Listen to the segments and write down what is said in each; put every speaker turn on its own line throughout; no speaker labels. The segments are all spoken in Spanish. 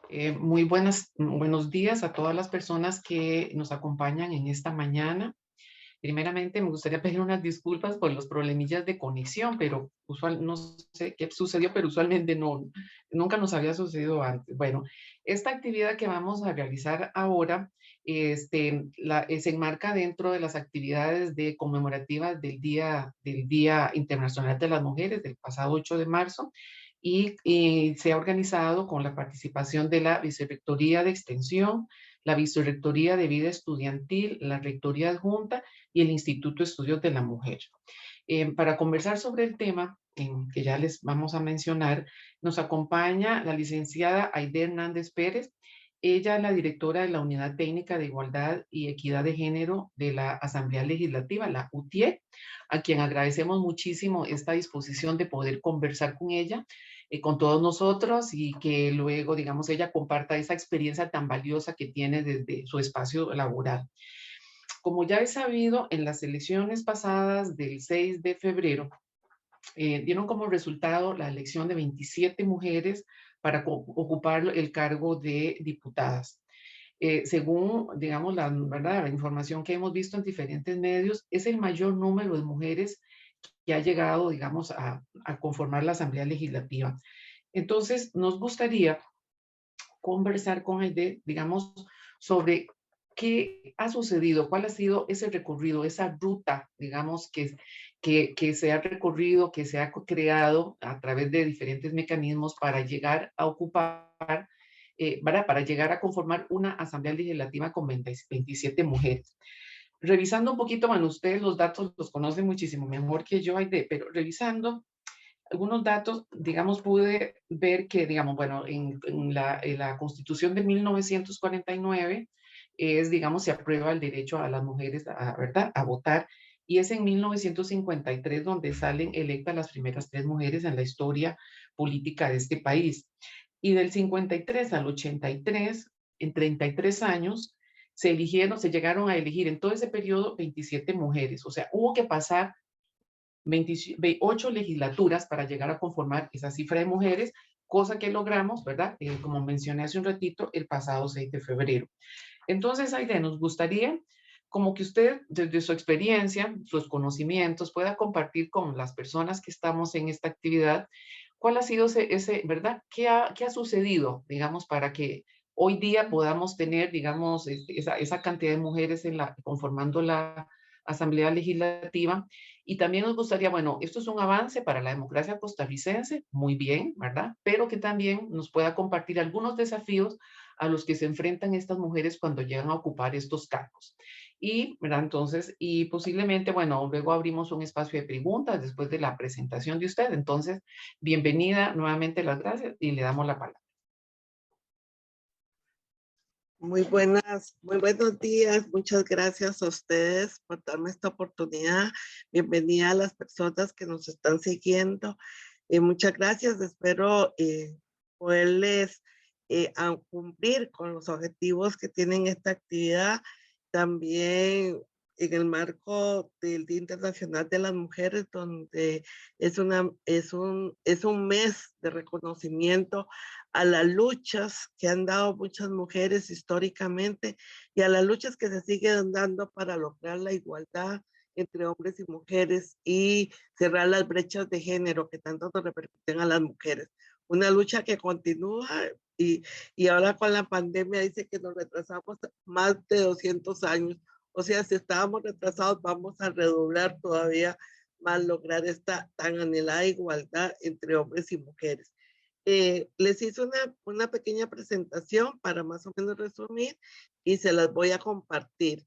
Buenos días a todas las personas que nos acompañan en esta mañana. Primeramente, me gustaría pedir unas disculpas por los problemillas de conexión, pero no sé qué sucedió, pero usualmente nunca nos había sucedido antes. Bueno, esta actividad que vamos a realizar ahora, se enmarca dentro de las actividades conmemorativas del Día Internacional de las Mujeres del pasado 8 de marzo y se ha organizado con la participación de la Vicerrectoría de Extensión, la Vicerrectoría de Vida Estudiantil, la Rectoría Adjunta y el Instituto de Estudios de la Mujer. Para conversar sobre el tema que ya les vamos a mencionar, nos acompaña la licenciada Aide Hernández Pérez. Ella es la directora de la Unidad Técnica de Igualdad y Equidad de Género de la Asamblea Legislativa, la UTIE, a quien agradecemos muchísimo esta disposición de poder conversar con ella, con todos nosotros, y que luego, digamos, ella comparta esa experiencia tan valiosa que tiene desde su espacio laboral. Como ya es sabido, en las elecciones pasadas del 6 de febrero, dieron como resultado la elección de 27 mujeres para ocupar el cargo de diputadas. Según, digamos, ¿verdad? La información que hemos visto en diferentes medios, es el mayor número de mujeres que ha llegado, digamos, a conformar la Asamblea Legislativa. Entonces, nos gustaría conversar con Aide, digamos, sobre qué ha sucedido, cuál ha sido ese recorrido, esa ruta, digamos, que se ha recorrido, que se ha creado a través de diferentes mecanismos para llegar a ocupar, para llegar a conformar una asamblea legislativa con 27 mujeres. Revisando un poquito, bueno, ustedes los datos los conocen muchísimo mejor que yo, Aide, pero revisando algunos datos, digamos, pude ver que, digamos, bueno, en la Constitución de 1949 es, digamos, se aprueba el derecho a las mujeres ¿verdad? A votar, y es en 1953 donde salen electas las primeras 3 mujeres en la historia política de este país. Y del 53 al 83, en 33 años, se llegaron a elegir en todo ese periodo 27 mujeres. O sea, hubo que pasar 28 legislaturas para llegar a conformar esa cifra de mujeres, cosa que logramos, ¿verdad? Como mencioné hace un ratito, el pasado 6 de febrero. Entonces, Aide, nos gustaría como que usted, desde su experiencia, sus conocimientos, pueda compartir con las personas que estamos en esta actividad, cuál ha sido ¿verdad? Qué ha sucedido, digamos, para que hoy día podamos tener, digamos, esa cantidad de mujeres conformando la Asamblea Legislativa. Y también nos gustaría, bueno, esto es un avance para la democracia costarricense, muy bien, ¿verdad? Pero que también nos pueda compartir algunos desafíos a los que se enfrentan estas mujeres cuando llegan a ocupar estos cargos. Y, ¿verdad? Entonces, y posiblemente, bueno, luego abrimos un espacio de preguntas después de la presentación de usted. Entonces, bienvenida nuevamente, las gracias y le damos la palabra.
Muy buenos días. Muchas gracias a ustedes por darme esta oportunidad. Bienvenida a las personas que nos están siguiendo. Muchas gracias. Espero poderles cumplir con los objetivos que tienen esta actividad. También en el marco del Día Internacional de las Mujeres, donde es un mes de reconocimiento a las luchas que han dado muchas mujeres históricamente y a las luchas que se siguen dando para lograr la igualdad entre hombres y mujeres y cerrar las brechas de género que tanto nos repercuten a las mujeres. Una lucha que continúa y ahora con la pandemia dice que nos retrasamos más de 200 años. O sea, si estábamos retrasados, vamos a redoblar todavía más lograr esta tan anhelada igualdad entre hombres y mujeres. Les hice una pequeña presentación para más o menos resumir y se las voy a compartir.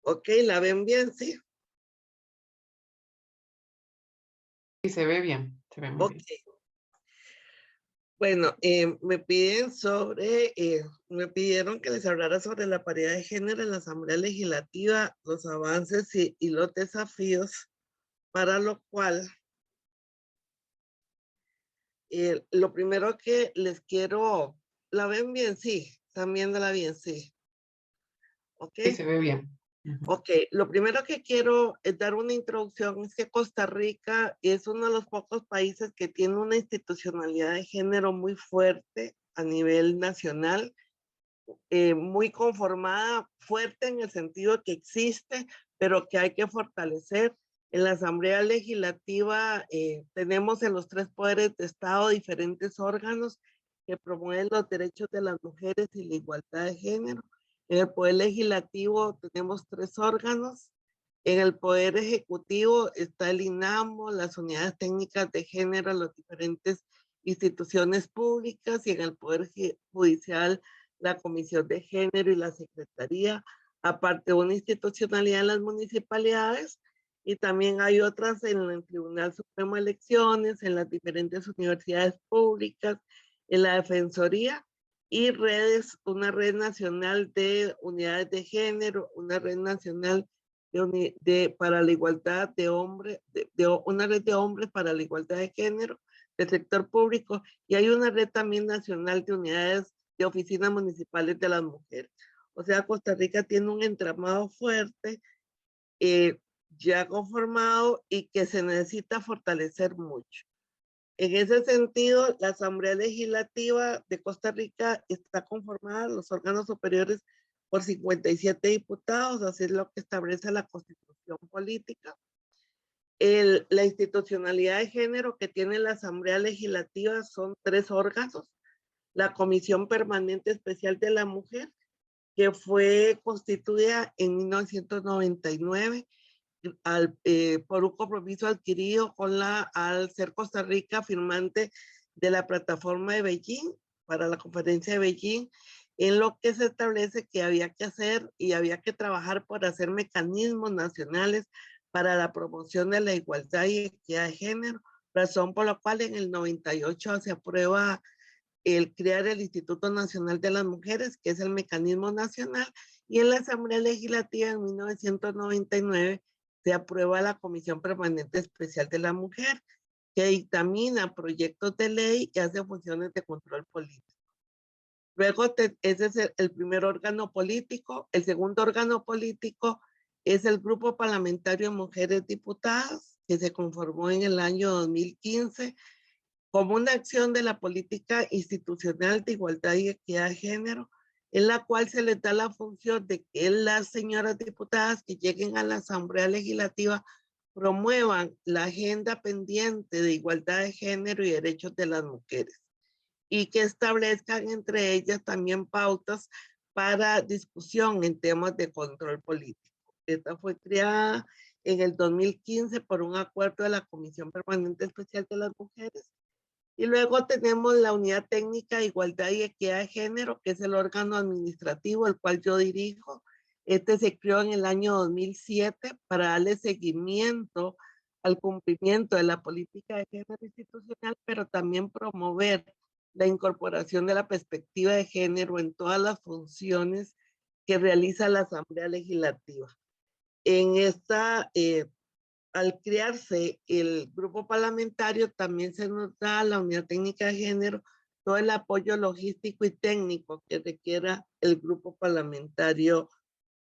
Ok, ¿la ven bien? Sí.
Sí, se ve bien, se ve muy
Ok.
bien.
Bueno, me pidieron que les hablara sobre la paridad de género en la Asamblea Legislativa, los avances y los desafíos, para lo cual lo primero que les quiero, ¿la ven bien? Sí, están viéndola bien, sí. Ok.
Sí, se ve bien. Ujú,
Ok, lo primero que quiero es dar una introducción, es que Costa Rica es uno de los pocos países que tiene una institucionalidad de género muy fuerte a nivel nacional, muy conformada, fuerte en el sentido que existe, pero que hay que fortalecer. En la Asamblea Legislativa tenemos en los tres poderes de Estado diferentes órganos que promueven los derechos de las mujeres y la igualdad de género. En el Poder Legislativo tenemos tres órganos. En el Poder Ejecutivo está el INAMO, las unidades técnicas de género, las diferentes instituciones públicas, y en el Poder Judicial la Comisión de Género y la Secretaría, aparte de una institucionalidad en las municipalidades, y también hay otras en el Tribunal Supremo de Elecciones, en las diferentes universidades públicas, en la Defensoría, y redes, una red nacional de unidades de género, una red nacional para la igualdad de hombres, una red de hombres para la igualdad de género del sector público, y hay una red también nacional de unidades de oficinas municipales de las mujeres. O sea, Costa Rica tiene un entramado fuerte, eh, ya conformado, y que se necesita fortalecer mucho. En ese sentido, la Asamblea Legislativa de Costa Rica está conformada, los órganos superiores, por 57 diputados, así es lo que establece la Constitución Política. La institucionalidad de género que tiene la Asamblea Legislativa son tres órganos: la Comisión Permanente Especial de la Mujer, que fue constituida en 1999 por un compromiso adquirido al ser Costa Rica firmante de la plataforma de Beijing, para la conferencia de Beijing, en lo que se establece que había que hacer y había que trabajar por hacer mecanismos nacionales para la promoción de la igualdad y equidad de género, razón por la cual en el 98 se aprueba el crear el Instituto Nacional de las Mujeres, que es el mecanismo nacional, y en la Asamblea Legislativa en 1999 se aprueba la Comisión Permanente Especial de la Mujer, que dictamina proyectos de ley y hace funciones de control político. Luego, ese es el primer órgano político. El segundo órgano político es el Grupo Parlamentario de Mujeres Diputadas, que se conformó en el año 2015 como una acción de la política institucional de igualdad y equidad de género, en la cual se les da la función de que las señoras diputadas que lleguen a la Asamblea Legislativa promuevan la agenda pendiente de igualdad de género y derechos de las mujeres, y que establezcan entre ellas también pautas para discusión en temas de control político. Esta fue creada en el 2015 por un acuerdo de la Comisión Permanente Especial de las Mujeres. Y luego tenemos la Unidad Técnica de Igualdad y Equidad de Género, que es el órgano administrativo, el cual yo dirijo. Este se creó en el año 2007 para darle seguimiento al cumplimiento de la política de género institucional, pero también promover la incorporación de la perspectiva de género en todas las funciones que realiza la Asamblea Legislativa. En esta Al crearse el grupo parlamentario, también se nos da a la unidad técnica de género todo el apoyo logístico y técnico que requiera el grupo parlamentario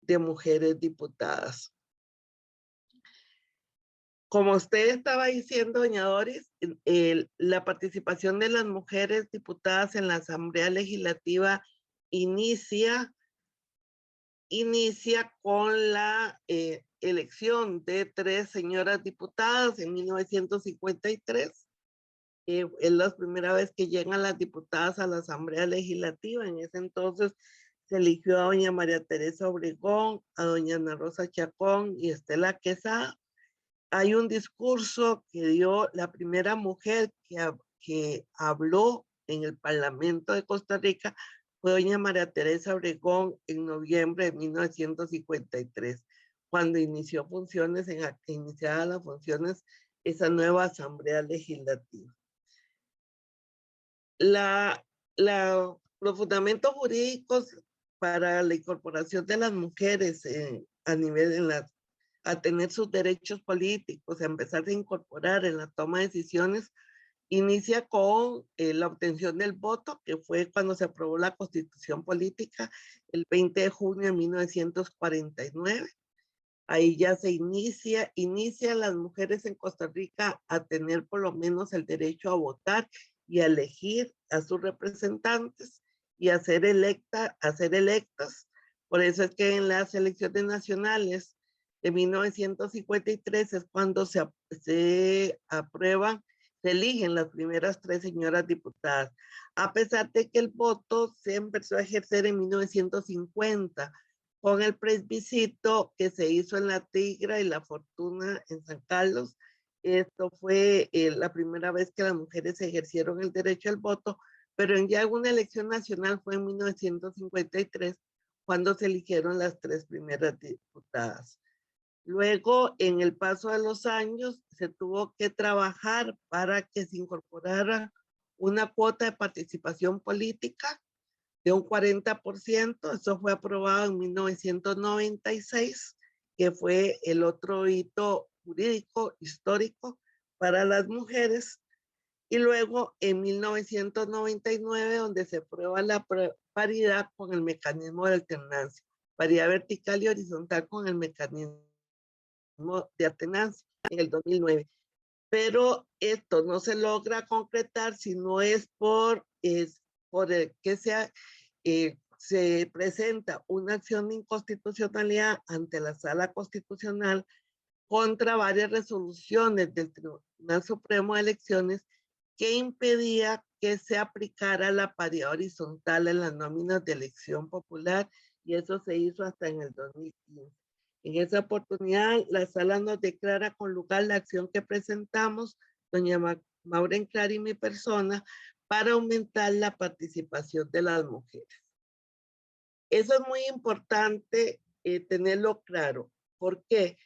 de mujeres diputadas. Como usted estaba diciendo, doña Doris, la participación de las mujeres diputadas en la Asamblea Legislativa inicia con la elección de 3 señoras diputadas en 1953. Es la primera vez que llegan las diputadas a la Asamblea Legislativa. En ese entonces se eligió a doña María Teresa Obregón, a doña Ana Rosa Chacón y Estela Quesada. Hay un discurso que dio la primera mujer que habló en el Parlamento de Costa Rica, fue doña María Teresa Obregón en noviembre de 1953, cuando inició funciones, iniciadas las funciones, esa nueva Asamblea Legislativa. Los fundamentos jurídicos para la incorporación de las mujeres a nivel a tener sus derechos políticos, a empezar a incorporar en la toma de decisiones, inicia con la obtención del voto, que fue cuando se aprobó la Constitución Política el 20 de junio de 1949. Ahí ya se inicia las mujeres en Costa Rica a tener por lo menos el derecho a votar y a elegir a sus representantes y a ser electas. Por eso es que en las elecciones nacionales de 1953 es cuando se aprueban, se eligen las primeras 3 señoras diputadas. A pesar de que el voto se empezó a ejercer en 1950 con el plebiscito que se hizo en La Tigra y La Fortuna en San Carlos. Esto fue la primera vez que las mujeres ejercieron el derecho al voto, pero en ya una elección nacional fue en 1953 cuando se eligieron las 3 primeras diputadas. Luego, en el paso de los años, se tuvo que trabajar para que se incorporara una cuota de participación política de un 40%. Eso fue aprobado en 1996, que fue el otro hito jurídico histórico para las mujeres. Y luego en 1999, donde se aprueba la paridad con el mecanismo de alternancia, paridad vertical y horizontal con el mecanismo de alternancia en el 2009. Pero esto no se logra concretar si no es por el que se presenta una acción de inconstitucionalidad ante la Sala Constitucional contra varias resoluciones del Tribunal Supremo de Elecciones que impedía que se aplicara la paridad horizontal en las nóminas de elección popular, y eso se hizo hasta en el 2015. En esa oportunidad, la sala nos declara con lugar la acción que presentamos, doña Maureen Clary y mi persona, para aumentar la participación de las mujeres. Eso es muy importante tenerlo claro. ¿Por qué?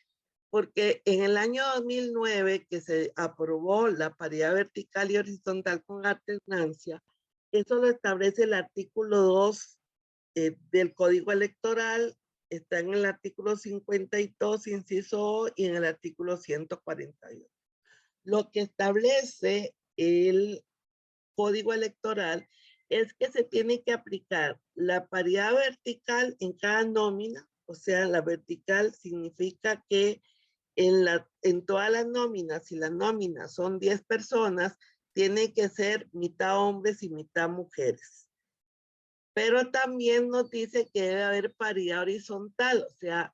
Porque en el año 2009 que se aprobó la paridad vertical y horizontal con alternancia, eso lo establece el artículo 2 del Código Electoral, está en el artículo 52, inciso O, y en el artículo 148. Lo que establece el Código Electoral es que se tiene que aplicar la paridad vertical en cada nómina. O sea, la vertical significa que en todas las nóminas, si las nóminas son 10 personas, tiene que ser mitad hombres y mitad mujeres. Pero también nos dice que debe haber paridad horizontal, o sea,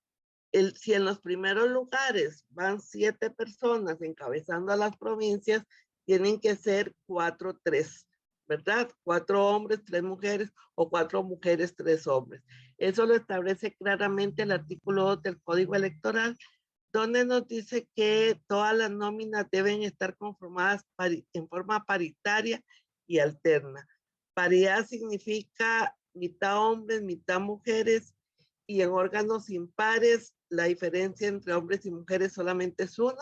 si en los primeros lugares van 7 personas encabezando a las provincias, tienen que ser 4-3, ¿verdad? 4 hombres, 3 mujeres, o 4 mujeres, 3 hombres. Eso lo establece claramente el artículo 2 del Código Electoral, donde nos dice que todas las nóminas deben estar conformadas en forma paritaria y alterna. Paridad significa mitad hombres, mitad mujeres, y en órganos impares la diferencia entre hombres y mujeres solamente es 1,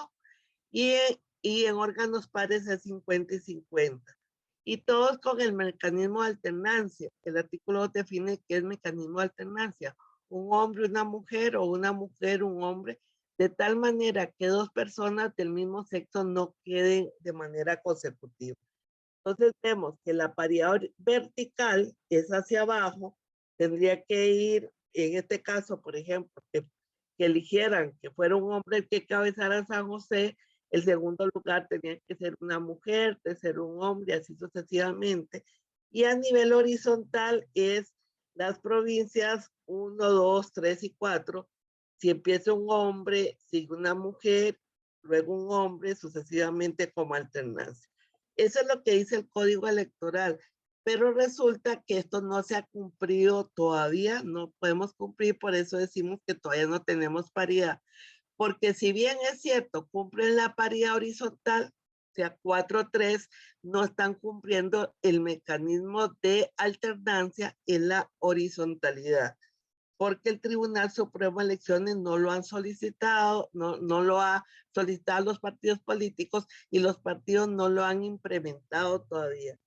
y en órganos pares es 50 y 50. Y todos con el mecanismo de alternancia. El artículo define qué es mecanismo de alternancia: un hombre, una mujer, o una mujer, un hombre, de tal manera que 2 personas del mismo sexo no queden de manera consecutiva. Entonces vemos que la paridad vertical es hacia abajo, tendría que ir, en este caso, por ejemplo, que eligieran que fuera un hombre el que cabezara San José, el segundo lugar tenía que ser una mujer, tercero un hombre, así sucesivamente. Y a nivel horizontal es las provincias 1, 2, 3 y 4. Si empieza un hombre, sigue una mujer, luego un hombre, sucesivamente como alternancia. Eso es lo que dice el Código Electoral, pero resulta que esto no se ha cumplido todavía, no podemos cumplir, por eso decimos que todavía no tenemos paridad, porque si bien es cierto, cumplen la paridad horizontal, o sea, 4-3, no están cumpliendo el mecanismo de alternancia en la horizontalidad, porque el Tribunal Supremo de Elecciones no lo han solicitado, no lo ha solicitado los partidos políticos, y los partidos no lo han implementado todavía.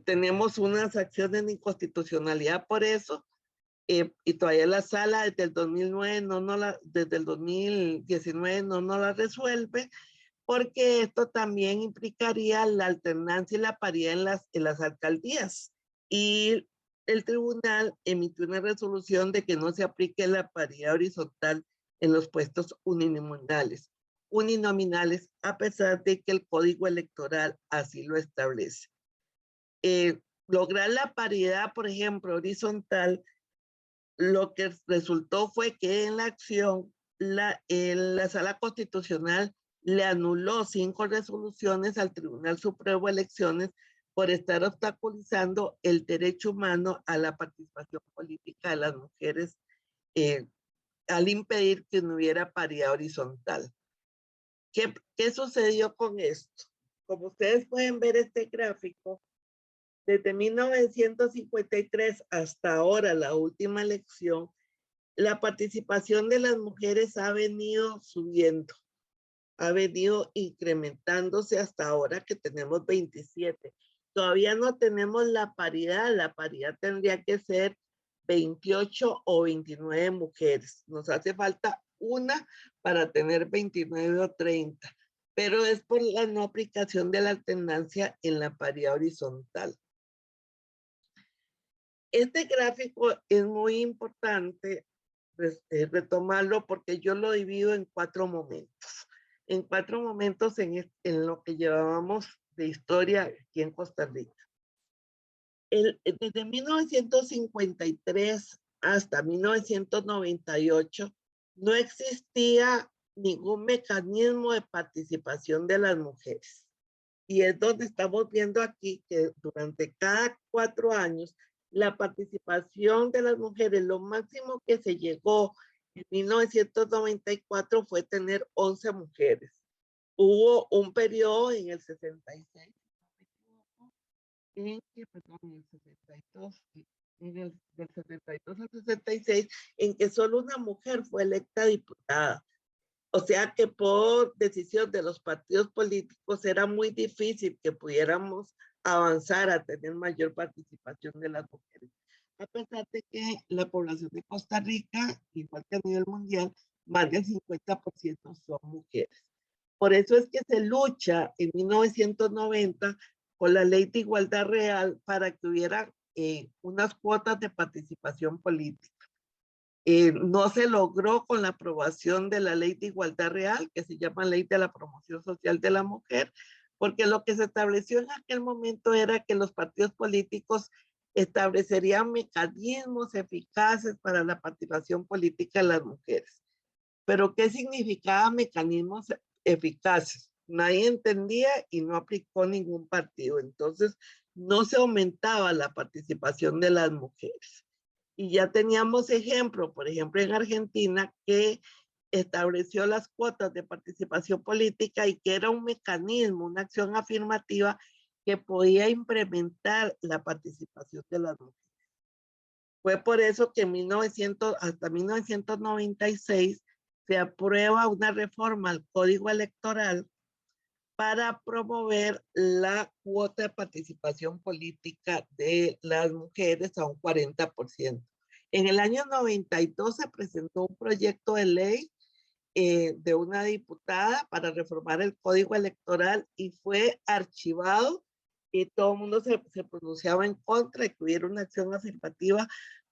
Tenemos unas acciones de inconstitucionalidad por eso, y todavía la sala desde el 2009 desde el 2019 no la resuelve, porque esto también implicaría la alternancia y la paridad en las alcaldías. Y el tribunal emitió una resolución de que no se aplique la paridad horizontal en los puestos uninominales, a pesar de que el Código Electoral así lo establece. Lograr la paridad, por ejemplo, horizontal, lo que resultó fue que en la acción la Sala Constitucional le anuló 5 resoluciones al Tribunal Supremo de Elecciones por estar obstaculizando el derecho humano a la participación política de las mujeres al impedir que no hubiera paridad horizontal. ¿Qué sucedió con esto? Como ustedes pueden ver este gráfico, desde 1953 hasta ahora, la última elección, la participación de las mujeres ha venido subiendo, ha venido incrementándose hasta ahora que tenemos 27. Todavía no tenemos la paridad tendría que ser 28 o 29 mujeres. Nos hace falta una para tener 29 o 30, pero es por la no aplicación de la alternancia en la paridad horizontal. Este gráfico es muy importante retomarlo porque yo lo divido en 4 momentos. En 4 momentos en lo que llevábamos de historia aquí en Costa Rica. Desde 1953 hasta 1998 no existía ningún mecanismo de participación de las mujeres. Y es donde estamos viendo aquí que durante cada 4 años la participación de las mujeres, lo máximo que se llegó en 1994 fue tener 11 mujeres. Hubo un periodo en el 66, del 72 al 66, en que solo una mujer fue electa diputada. O sea que por decisión de los partidos políticos era muy difícil que pudiéramos avanzar a tener mayor participación de las mujeres. A pesar de que la población de Costa Rica, igual que a nivel mundial, más del 50% son mujeres. Por eso es que se lucha en 1990 con la Ley de Igualdad Real para que hubiera unas cuotas de participación política. No se logró con la aprobación de la Ley de Igualdad Real, que se llama Ley de la Promoción Social de la Mujer, porque lo que se estableció en aquel momento era que los partidos políticos establecerían mecanismos eficaces para la participación política de las mujeres. Pero ¿qué significaba mecanismos eficaces? Nadie entendía y no aplicó ningún partido. Entonces, no se aumentaba la participación de las mujeres. Y ya teníamos ejemplo, por ejemplo, en Argentina, que estableció las cuotas de participación política y que era un mecanismo, una acción afirmativa que podía implementar la participación de las mujeres. Fue por eso que hasta 1996 se aprueba una reforma al Código Electoral para promover la cuota de participación política de las mujeres a un 40%. En el año 92 se presentó un proyecto de ley de una diputada para reformar el Código Electoral y fue archivado y todo el mundo se pronunciaba en contra de que hubiera una acción afirmativa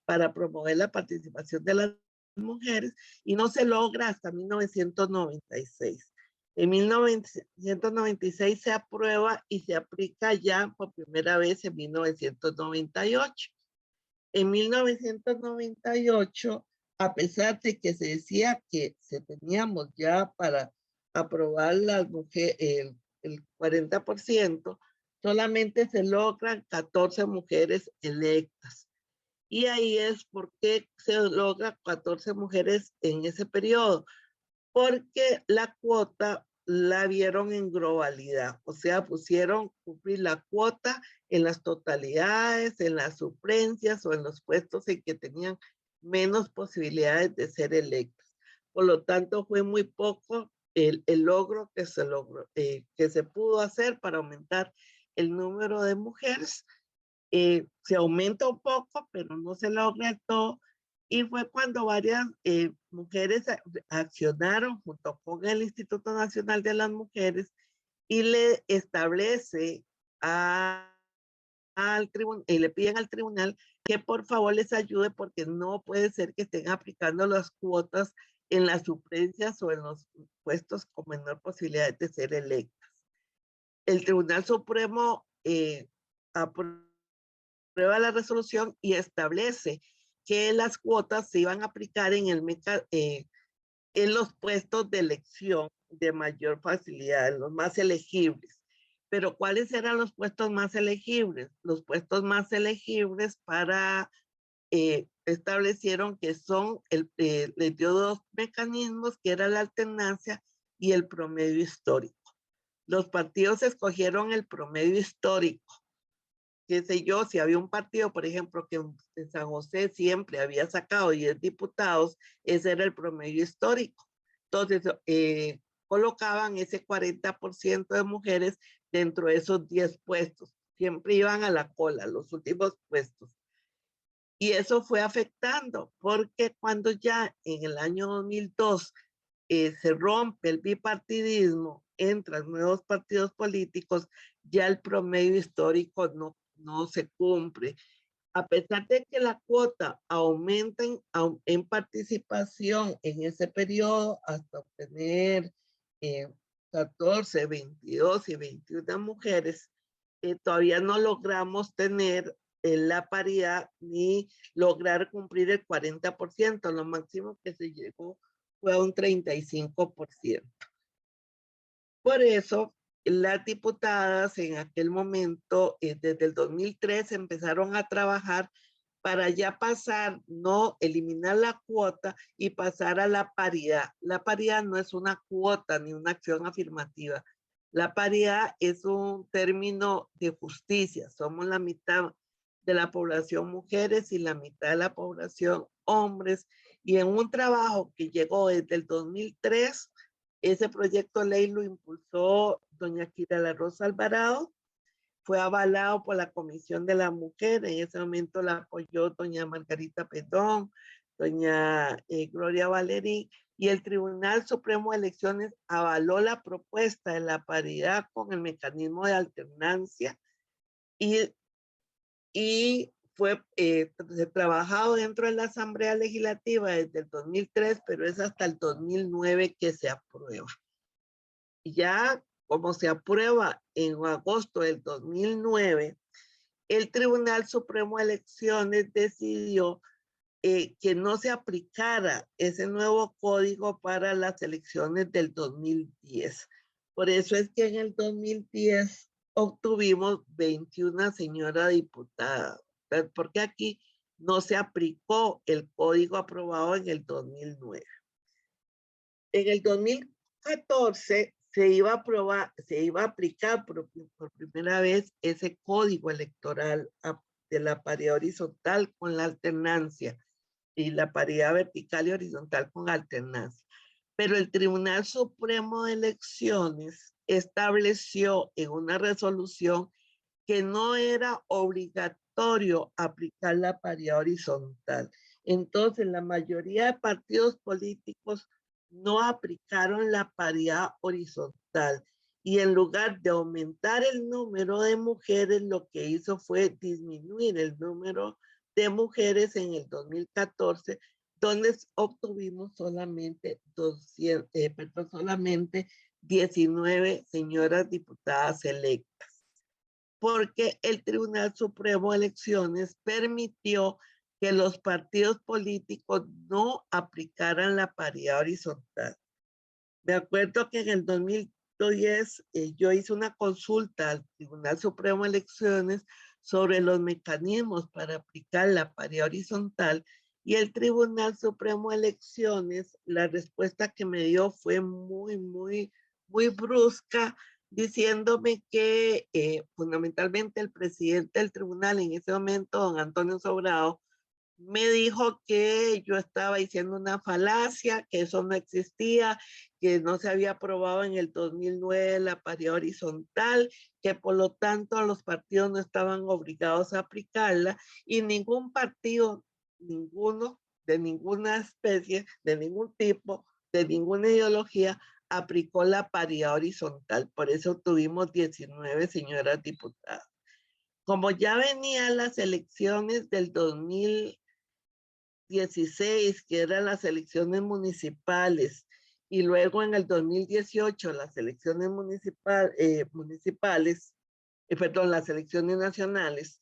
para promover la participación de las mujeres y no se logra hasta 1996. En 1996 se aprueba y se aplica ya por primera vez en 1998. En 1998, a pesar de que se decía que se teníamos ya para aprobar las mujeres, el 40%, solamente se logran 14 mujeres electas. Y ahí es por qué se logra 14 mujeres en ese periodo, porque la cuota la vieron en globalidad, o sea, pusieron cumplir la cuota en las totalidades, en las suplencias o en los puestos en que tenían menos posibilidades de ser electos. Por lo tanto, fue muy poco el logro que se pudo hacer para aumentar el número de mujeres. Se aumenta un poco, pero no se logra todo. Y fue cuando varias mujeres accionaron junto con el Instituto Nacional de las Mujeres y le establece al tribunal y le piden al tribunal que por favor les ayude porque no puede ser que estén aplicando las cuotas en las suplencias o en los puestos con menor posibilidad de ser electas. El Tribunal Supremo aprueba la resolución y establece que las cuotas se iban a aplicar en los puestos de elección de mayor facilidad, en los más elegibles. Pero ¿cuáles eran los puestos más elegibles? Los puestos más elegibles establecieron que les dio dos mecanismos, que era la alternancia y el promedio histórico. Los partidos escogieron el promedio histórico. Qué sé yo, si había un partido, por ejemplo, que en San José siempre había sacado 10 diputados, ese era el promedio histórico. Entonces, colocaban ese 40% de mujeres dentro de esos 10 puestos. Siempre iban a la cola, los últimos puestos. Y eso fue afectando, porque cuando ya en el año 2002 se rompe el bipartidismo, entran nuevos partidos políticos, ya el promedio histórico no se cumple. A pesar de que la cuota aumenta en participación en ese periodo hasta obtener 14, 22 y 21 mujeres, todavía no logramos tener la paridad ni lograr cumplir el 40%. Lo máximo que se llegó fue a un 35%. Por eso, las diputadas en aquel momento, desde el 2003, empezaron a trabajar para ya pasar, no eliminar la cuota y pasar a la paridad. La paridad no es una cuota ni una acción afirmativa. La paridad es un término de justicia. Somos la mitad de la población mujeres y la mitad de la población hombres. Y en un trabajo que llegó desde el 2003, ese proyecto de ley lo impulsó doña Kira La Rosa Alvarado, fue avalado por la Comisión de la Mujer, en ese momento la apoyó doña Margarita Pedón, doña Gloria Valerí, y el Tribunal Supremo de Elecciones avaló la propuesta de la paridad con el mecanismo de alternancia y fue trabajado dentro de la Asamblea Legislativa desde el 2003, pero es hasta el 2009 que se aprueba. Y ya como se aprueba en agosto del 2009, el Tribunal Supremo de Elecciones decidió que no se aplicara ese nuevo código para las elecciones del 2010. Por eso es que en el 2010 obtuvimos 21 señoras diputadas, porque aquí no se aplicó el código aprobado en el 2009. En el 2014 se iba a aplicar por primera vez ese código electoral de la paridad horizontal con la alternancia y la paridad vertical y horizontal con alternancia. Pero el Tribunal Supremo de Elecciones estableció en una resolución que no era obligatorio aplicar la paridad horizontal. Entonces, la mayoría de partidos políticos no aplicaron la paridad horizontal y en lugar de aumentar el número de mujeres, lo que hizo fue disminuir el número de mujeres en el 2014, donde obtuvimos solamente 19 señoras diputadas electas, porque el Tribunal Supremo de Elecciones permitió que los partidos políticos no aplicaran la paridad horizontal. Me acuerdo que en el 2010 yo hice una consulta al Tribunal Supremo de Elecciones sobre los mecanismos para aplicar la paridad horizontal y el Tribunal Supremo de Elecciones, la respuesta que me dio fue muy brusca, diciéndome que fundamentalmente el presidente del tribunal en ese momento, don Antonio Sobrado, me dijo que yo estaba diciendo una falacia, que eso no existía, que no se había aprobado en el 2009 la paridad horizontal, que por lo tanto los partidos no estaban obligados a aplicarla y ningún partido, ninguno, de ninguna especie, de ningún tipo, de ninguna ideología, aplicó la paridad horizontal. Por eso tuvimos 19 señoras diputadas. Como ya venían las elecciones del 2019, 2016, que eran las elecciones municipales, y luego en el 2018 las elecciones las elecciones nacionales,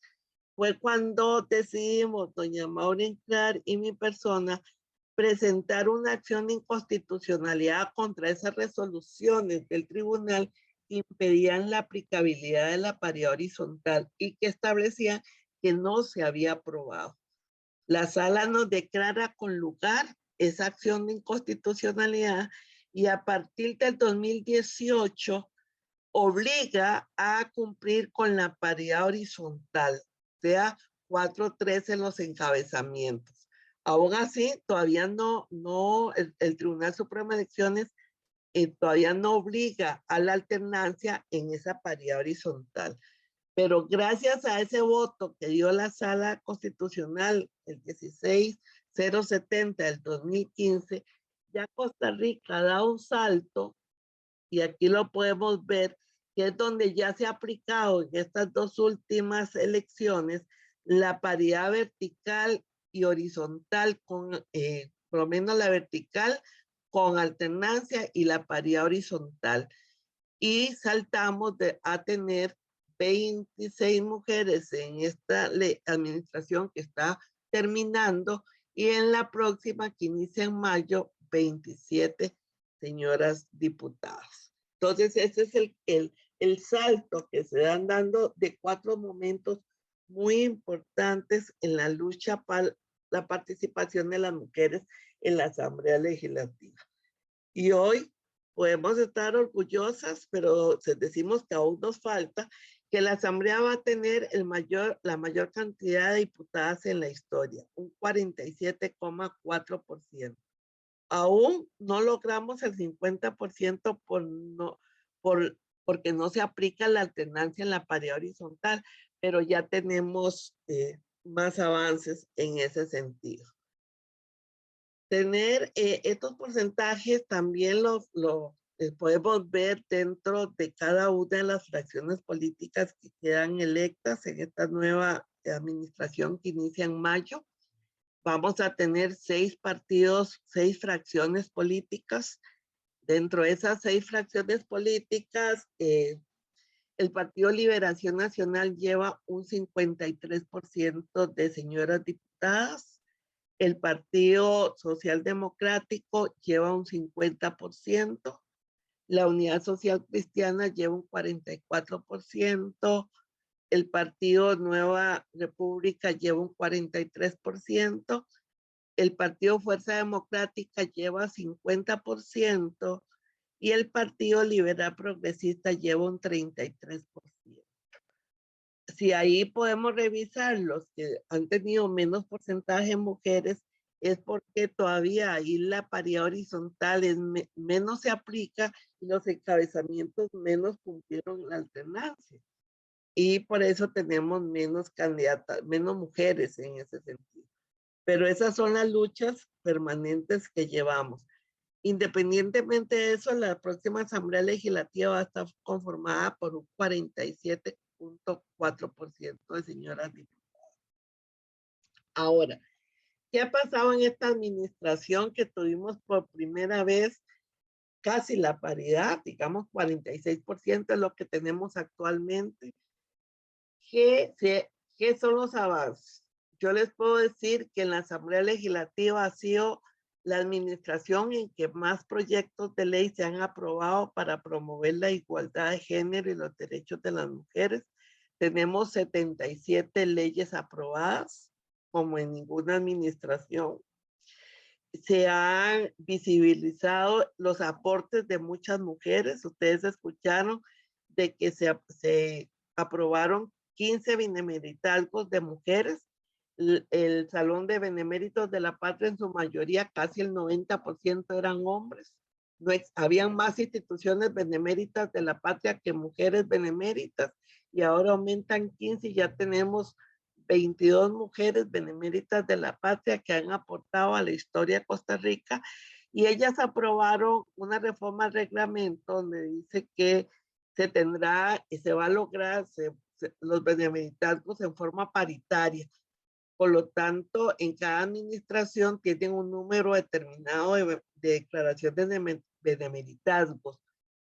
fue cuando decidimos, doña Maureen Clark y mi persona, presentar una acción de inconstitucionalidad contra esas resoluciones del tribunal que impedían la aplicabilidad de la paridad horizontal y que establecían que no se había aprobado. La sala nos declara con lugar esa acción de inconstitucionalidad y a partir del 2018 obliga a cumplir con la paridad horizontal, o sea, 4-3 en los encabezamientos. Aún así, todavía el Tribunal Supremo de Elecciones todavía no obliga a la alternancia en esa paridad horizontal. Pero gracias a ese voto que dio la Sala Constitucional el 16070 del 2015, ya Costa Rica da un salto, y aquí lo podemos ver, que es donde ya se ha aplicado en estas dos últimas elecciones la paridad vertical y horizontal, por lo menos la vertical con alternancia y la paridad horizontal. Y saltamos a tener 26 mujeres en esta administración que está terminando, y en la próxima que inicia en mayo, 27 señoras diputadas. Entonces, ese es el salto que se dan dando de 4 momentos muy importantes en la lucha para la participación de las mujeres en la Asamblea Legislativa. Y hoy podemos estar orgullosas, pero decimos que aún nos falta, que la Asamblea va a tener la mayor cantidad de diputadas en la historia, un 47,4%. Aún no logramos el 50% porque no se aplica la alternancia en la paridad horizontal, pero ya tenemos más avances en ese sentido. Tener estos porcentajes también los podemos ver dentro de cada una de las fracciones políticas que quedan electas en esta nueva administración que inicia en mayo. Vamos a tener 6 partidos, 6 fracciones políticas. Dentro de esas 6 fracciones políticas, el Partido Liberación Nacional lleva un 53% de señoras diputadas. El Partido Social Democrático lleva un 50%. La Unidad Social Cristiana lleva un 44%. El Partido Nueva República lleva un 43%. El Partido Fuerza Democrática lleva 50%. Y el Partido Liberal Progresista lleva un 33%. Si ahí podemos revisar los que han tenido menos porcentaje de mujeres, es porque todavía ahí la paridad horizontal menos se aplica y los encabezamientos menos cumplieron la alternancia. Y por eso tenemos menos candidatas, menos mujeres en ese sentido. Pero esas son las luchas permanentes que llevamos. Independientemente de eso, la próxima Asamblea Legislativa va a estar conformada por un 47,4% de señoras diputadas. Ahora, ¿qué ha pasado en esta administración que tuvimos por primera vez casi la paridad? Digamos 46% es lo que tenemos actualmente. ¿Qué son los avances? Yo les puedo decir que en la Asamblea Legislativa ha sido la administración en que más proyectos de ley se han aprobado para promover la igualdad de género y los derechos de las mujeres. Tenemos 77 leyes aprobadas, como en ninguna administración. Se han visibilizado los aportes de muchas mujeres. Ustedes escucharon de que se aprobaron 15 benemeritazgos de mujeres. El Salón de Beneméritos de la Patria, en su mayoría, casi el 90% eran hombres. No habían más instituciones beneméritas de la Patria que mujeres beneméritas, y ahora aumentan 15 y ya tenemos 22 mujeres beneméritas de la Patria que han aportado a la historia de Costa Rica, y ellas aprobaron una reforma al reglamento donde dice que se tendrá y se va a lograr los benemeritazgos en forma paritaria. Por lo tanto, en cada administración tienen un número determinado de declaraciones de benemeritazgos,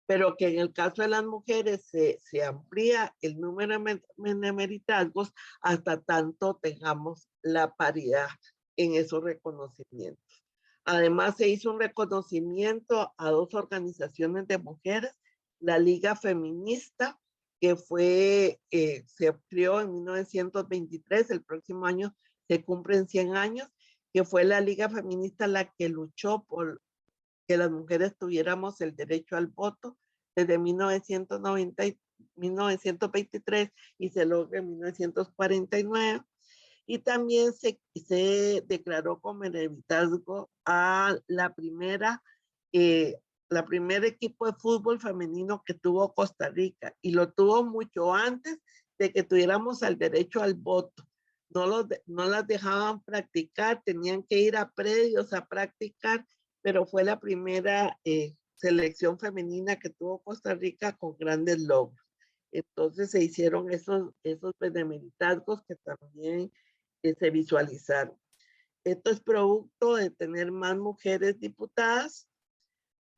pero que en el caso de las mujeres se amplía el número de benemeritazgos hasta tanto tengamos la paridad en esos reconocimientos. Además, se hizo un reconocimiento a dos organizaciones de mujeres, la Liga Feminista, que se creó en 1923, el próximo año se cumplen 100 años, que fue la Liga Feminista la que luchó por que las mujeres tuviéramos el derecho al voto desde 1923 y se logra en 1949. Y también se declaró como hereditazgo a la primer equipo de fútbol femenino que tuvo Costa Rica, y lo tuvo mucho antes de que tuviéramos el derecho al voto. No las dejaban practicar, tenían que ir a predios a practicar, pero fue la primera selección femenina que tuvo Costa Rica con grandes logros. Entonces se hicieron esos benemeritazgos que también se visualizaron. Esto es producto de tener más mujeres diputadas,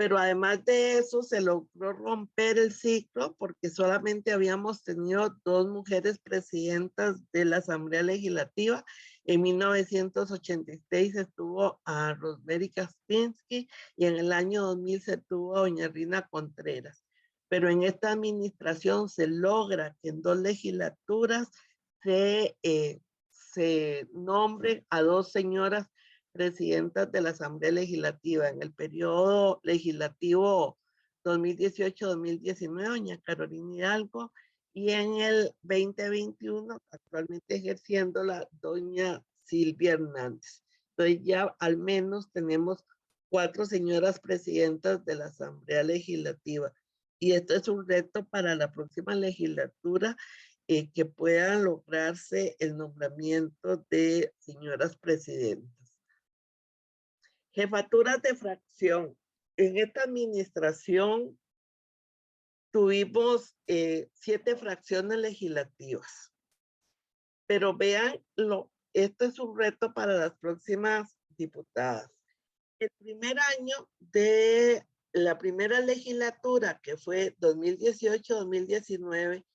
pero además de eso se logró romper el ciclo porque solamente habíamos tenido dos mujeres presidentas de la Asamblea Legislativa. En 1986 estuvo a Rosemary Kaczynski y en el año 2000 se tuvo a doña Rina Contreras. Pero en esta administración se logra que en dos legislaturas se nombren a dos señoras presidentas de la Asamblea Legislativa en el periodo legislativo 2018-2019, doña Carolina Hidalgo, y en el 2021, actualmente ejerciéndola, doña Silvia Hernández. Entonces ya al menos tenemos 4 señoras presidentas de la Asamblea Legislativa. Y esto es un reto para la próxima legislatura, que pueda lograrse el nombramiento de señoras presidentas. Jefaturas de fracción. En esta administración tuvimos 7 fracciones legislativas. Pero vean, esto es un reto para las próximas diputadas. El primer año de la primera legislatura, que fue 2018-2019,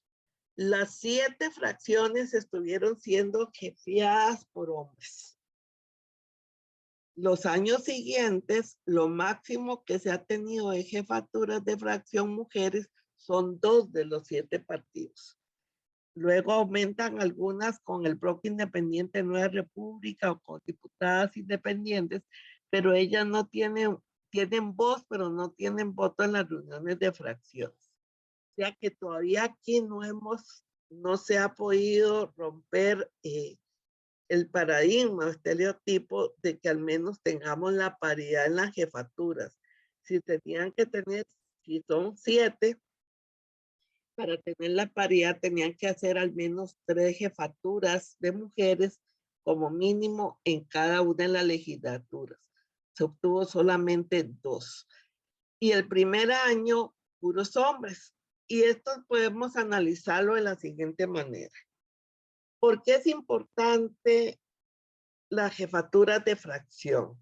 las 7 fracciones estuvieron siendo jefiadas por hombres. Los años siguientes, lo máximo que se ha tenido de jefaturas de fracción mujeres son 2 de los 7 partidos. Luego aumentan algunas con el bloque independiente Nueva República o con diputadas independientes, pero ellas no tienen voz, pero no tienen voto en las reuniones de fracciones. O sea que todavía aquí no se ha podido romper el paradigma o estereotipo de que al menos tengamos la paridad en las jefaturas. Si son 7, para tener la paridad tenían que hacer al menos 3 jefaturas de mujeres como mínimo en cada una de las legislaturas. Se obtuvo solamente 2. Y el primer año, puros hombres. Y esto podemos analizarlo de la siguiente manera. ¿Por qué es importante la jefatura de fracción?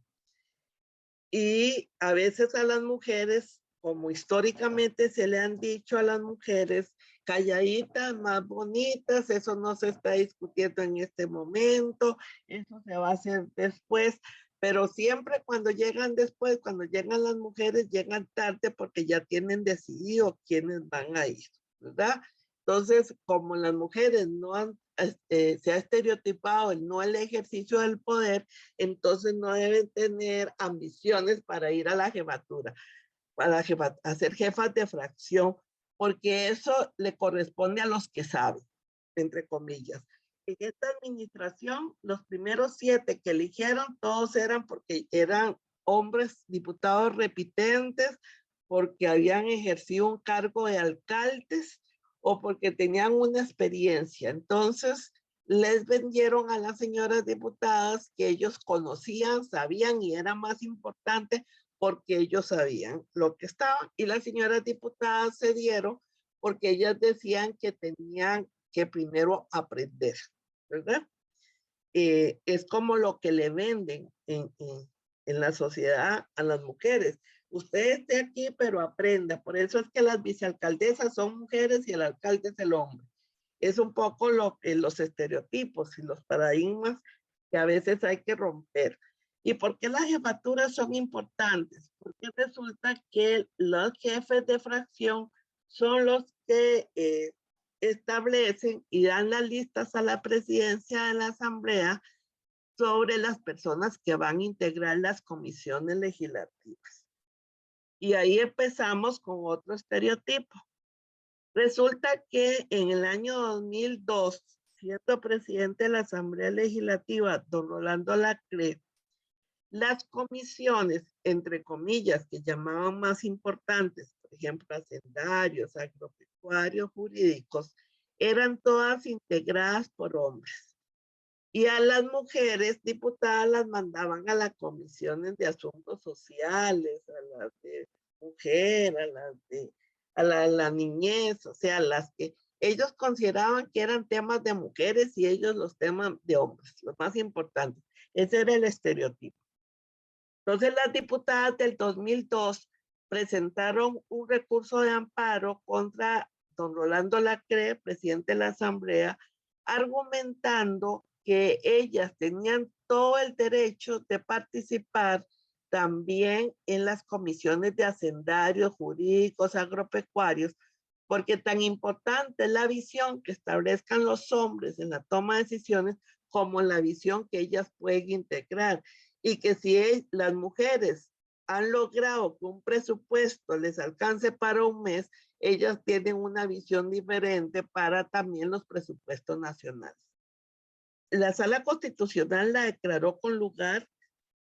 Y a veces a las mujeres, como históricamente se le han dicho a las mujeres, calladitas, más bonitas, eso no se está discutiendo en este momento, eso se va a hacer después, pero siempre cuando llegan después, cuando llegan las mujeres, llegan tarde porque ya tienen decidido quiénes van a ir, ¿verdad? Entonces, como las mujeres no han, se ha estereotipado el ejercicio del poder, entonces no deben tener ambiciones para ir a la jefatura, a ser jefas de fracción, porque eso le corresponde a los que saben, entre comillas. En esta administración, los primeros 7 que eligieron, todos eran porque eran hombres diputados repitentes, porque habían ejercido un cargo de alcaldes o porque tenían una experiencia. Entonces, les vendieron a las señoras diputadas que ellos conocían, sabían y era más importante porque ellos sabían lo que estaban. Y las señoras diputadas se dieron porque ellas decían que tenían que primero aprender, ¿verdad? es como lo que le venden en la sociedad a las mujeres. Usted esté aquí, pero aprenda. Por eso es que las vicealcaldesas son mujeres y el alcalde es el hombre. Es un poco los estereotipos y los paradigmas que a veces hay que romper. ¿Y por qué las jefaturas son importantes? Porque resulta que los jefes de fracción son los que establecen y dan las listas a la presidencia de la asamblea sobre las personas que van a integrar las comisiones legislativas. Y ahí empezamos con otro estereotipo. Resulta que en el año 2002, siendo presidente de la Asamblea Legislativa, don Rolando Lacré, las comisiones, entre comillas, que llamaban más importantes, por ejemplo, hacendarios, agropecuarios, jurídicos, eran todas integradas por hombres. Y a las mujeres diputadas las mandaban a las comisiones de asuntos sociales, a las de mujer, a la niñez, o sea, las que ellos consideraban que eran temas de mujeres y ellos los temas de hombres, los más importantes. Ese era el estereotipo. Entonces las diputadas del 2002 presentaron un recurso de amparo contra don Rolando Lacré, presidente de la Asamblea, argumentando que ellas tenían todo el derecho de participar también en las comisiones de hacendarios, jurídicos, agropecuarios, porque tan importante es la visión que establezcan los hombres en la toma de decisiones como la visión que ellas pueden integrar. Y que si las mujeres han logrado que un presupuesto les alcance para un mes, ellas tienen una visión diferente para también los presupuestos nacionales. La Sala Constitucional la declaró con lugar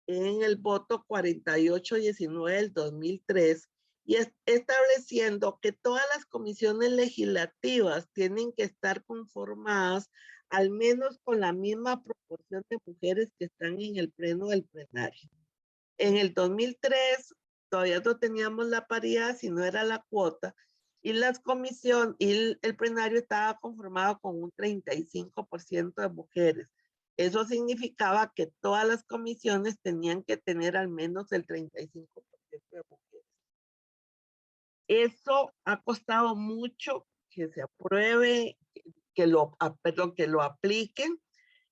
en el voto 4819 del 2003 y estableciendo que todas las comisiones legislativas tienen que estar conformadas al menos con la misma proporción de mujeres que están en el pleno del plenario. En el 2003 todavía no teníamos la paridad, sino era la cuota, y las comisiones y el plenario estaba conformado con un 35% de mujeres. Eso significaba que todas las comisiones tenían que tener al menos el 35% de mujeres. Eso ha costado mucho que se apruebe, que lo apliquen.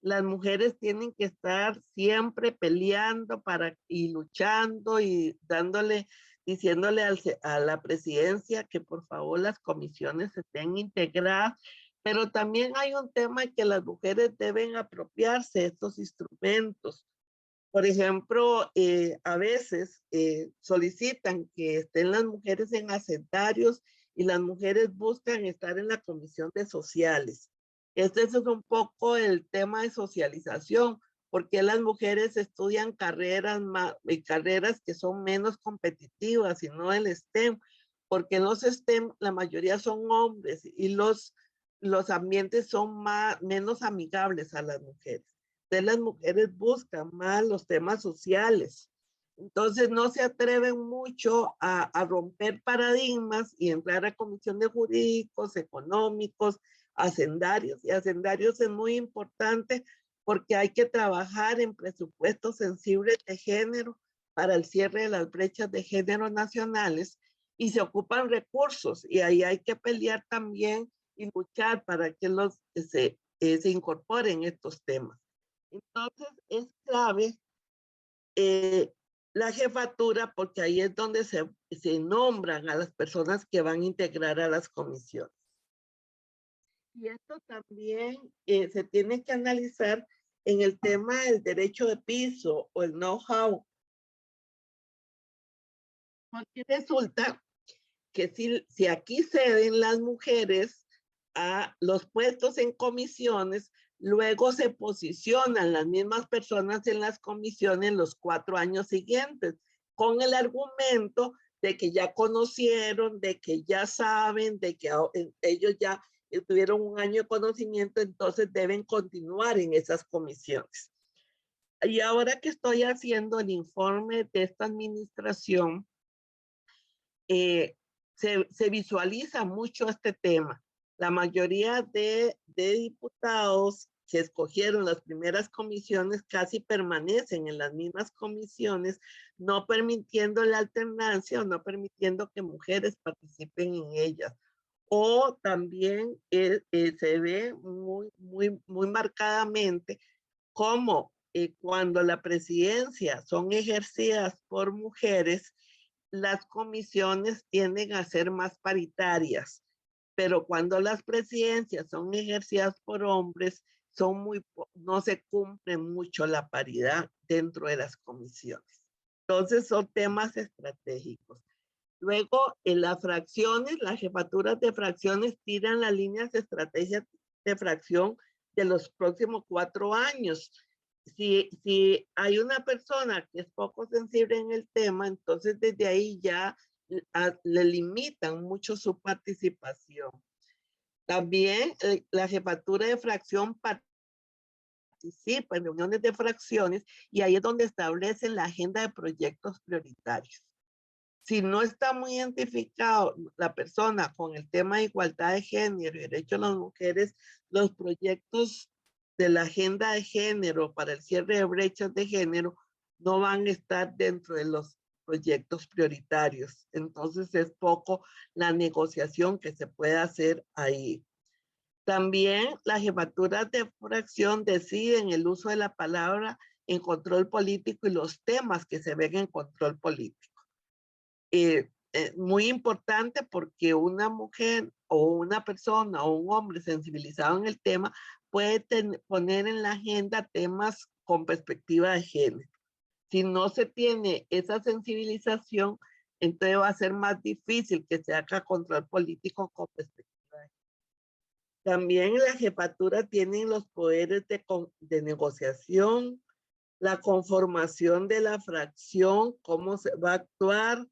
Las mujeres tienen que estar siempre peleando y luchando y diciéndole a la presidencia que por favor las comisiones estén integradas, pero también hay un tema que las mujeres deben apropiarse de estos instrumentos. Por ejemplo, a veces solicitan que estén las mujeres en hacendarios y las mujeres buscan estar en la comisión de sociales. Este es un poco el tema de socialización, porque las mujeres estudian carreras que son menos competitivas y no el STEM, porque en los STEM la mayoría son hombres y los ambientes son menos amigables a las mujeres. Entonces las mujeres buscan más los temas sociales. Entonces no se atreven mucho a romper paradigmas y entrar a comisión de jurídicos, económicos, hacendarios. Y hacendarios es muy importante porque hay que trabajar en presupuestos sensibles de género para el cierre de las brechas de género nacionales y se ocupan recursos y ahí hay que pelear también y luchar para que se incorporen estos temas. Entonces es clave la jefatura porque ahí es donde se nombran a las personas que van a integrar a las comisiones. Y esto también se tiene que analizar en el tema del derecho de piso o el know-how. Porque resulta que si aquí ceden las mujeres a los puestos en comisiones, luego se posicionan las mismas personas en las comisiones los 4 años siguientes, con el argumento de que ya conocieron, de que ya saben, de que ellos ya tuvieron un año de conocimiento, entonces deben continuar en esas comisiones. Y ahora que estoy haciendo el informe de esta administración, se visualiza mucho este tema. La mayoría de diputados se escogieron las primeras comisiones casi permanecen en las mismas comisiones, no permitiendo la alternancia o no permitiendo que mujeres participen en ellas. O también se ve muy marcadamente cómo cuando la presidencia son ejercidas por mujeres, las comisiones tienden a ser más paritarias, pero cuando las presidencias son ejercidas por hombres, no se cumple mucho la paridad dentro de las comisiones. Entonces son temas estratégicos. Luego, en las fracciones, las jefaturas de fracciones tiran las líneas de estrategia de fracción de los próximos 4 años. Si hay una persona que es poco sensible en el tema, entonces desde ahí ya le limitan mucho su participación. También la jefatura de fracción participa en reuniones de fracciones y ahí es donde establecen la agenda de proyectos prioritarios. Si no está muy identificado la persona con el tema de igualdad de género y derechos de las mujeres, los proyectos de la agenda de género para el cierre de brechas de género no van a estar dentro de los proyectos prioritarios. Entonces es poco la negociación que se puede hacer ahí. También las jefaturas de fracción deciden el uso de la palabra en control político y los temas que se ven en control político. Muy importante porque una mujer o una persona o un hombre sensibilizado en el tema puede poner en la agenda temas con perspectiva de género. Si no se tiene esa sensibilización, entonces va a ser más difícil que se haga control político con perspectiva de género. También la jefatura tiene los poderes de negociación, la conformación de la fracción, cómo se va a actuar,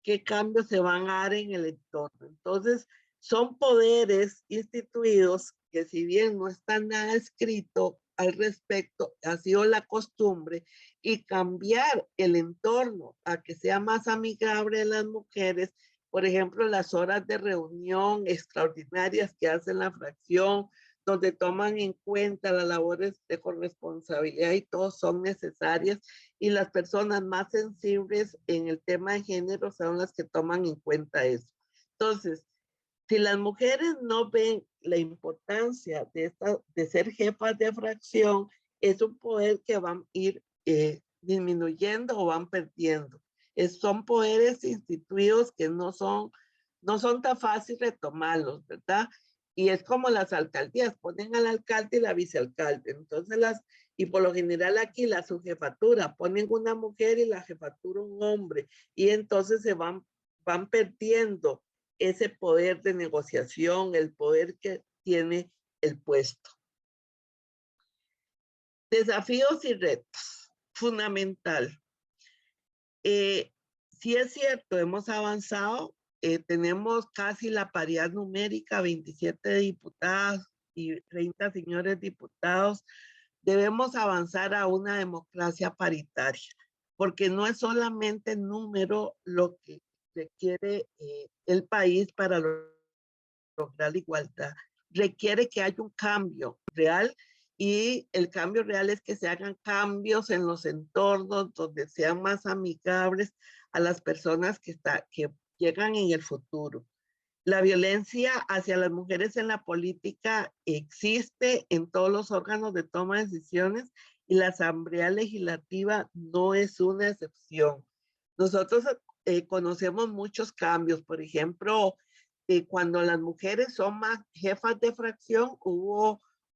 qué cambios se van a dar en el entorno. Entonces, son poderes instituidos que si bien no está nada escrito al respecto, ha sido la costumbre y cambiar el entorno a que sea más amigable de las mujeres, por ejemplo, las horas de reunión extraordinarias que hace la fracción, donde toman en cuenta las labores de corresponsabilidad y todos son necesarias y las personas más sensibles en el tema de género son las que toman en cuenta eso. Entonces, si las mujeres no ven la importancia de ser jefas de fracción, es un poder que van a ir disminuyendo o van perdiendo. Son poderes instituidos que no son tan fáciles retomarlos, ¿verdad? Y es como las alcaldías, ponen al alcalde y la vicealcalde. Entonces y por lo general aquí la subjefatura, ponen una mujer y la jefatura un hombre. Y entonces se van perdiendo ese poder de negociación, el poder que tiene el puesto. Desafíos y retos, fundamental. Sí es cierto, hemos avanzado, tenemos casi la paridad numérica, 27 diputadas y 30 señores diputados. Debemos avanzar a una democracia paritaria, porque no es solamente número lo que requiere el país para lograr la igualdad. Requiere que haya un cambio real y el cambio real es que se hagan cambios en los entornos donde sean más amigables a las personas que llegan en el futuro. La violencia hacia las mujeres en la política existe en todos los órganos de toma de decisiones y la Asamblea Legislativa no es una excepción. Nosotros conocemos muchos cambios, por ejemplo, cuando las mujeres son más jefas de fracción,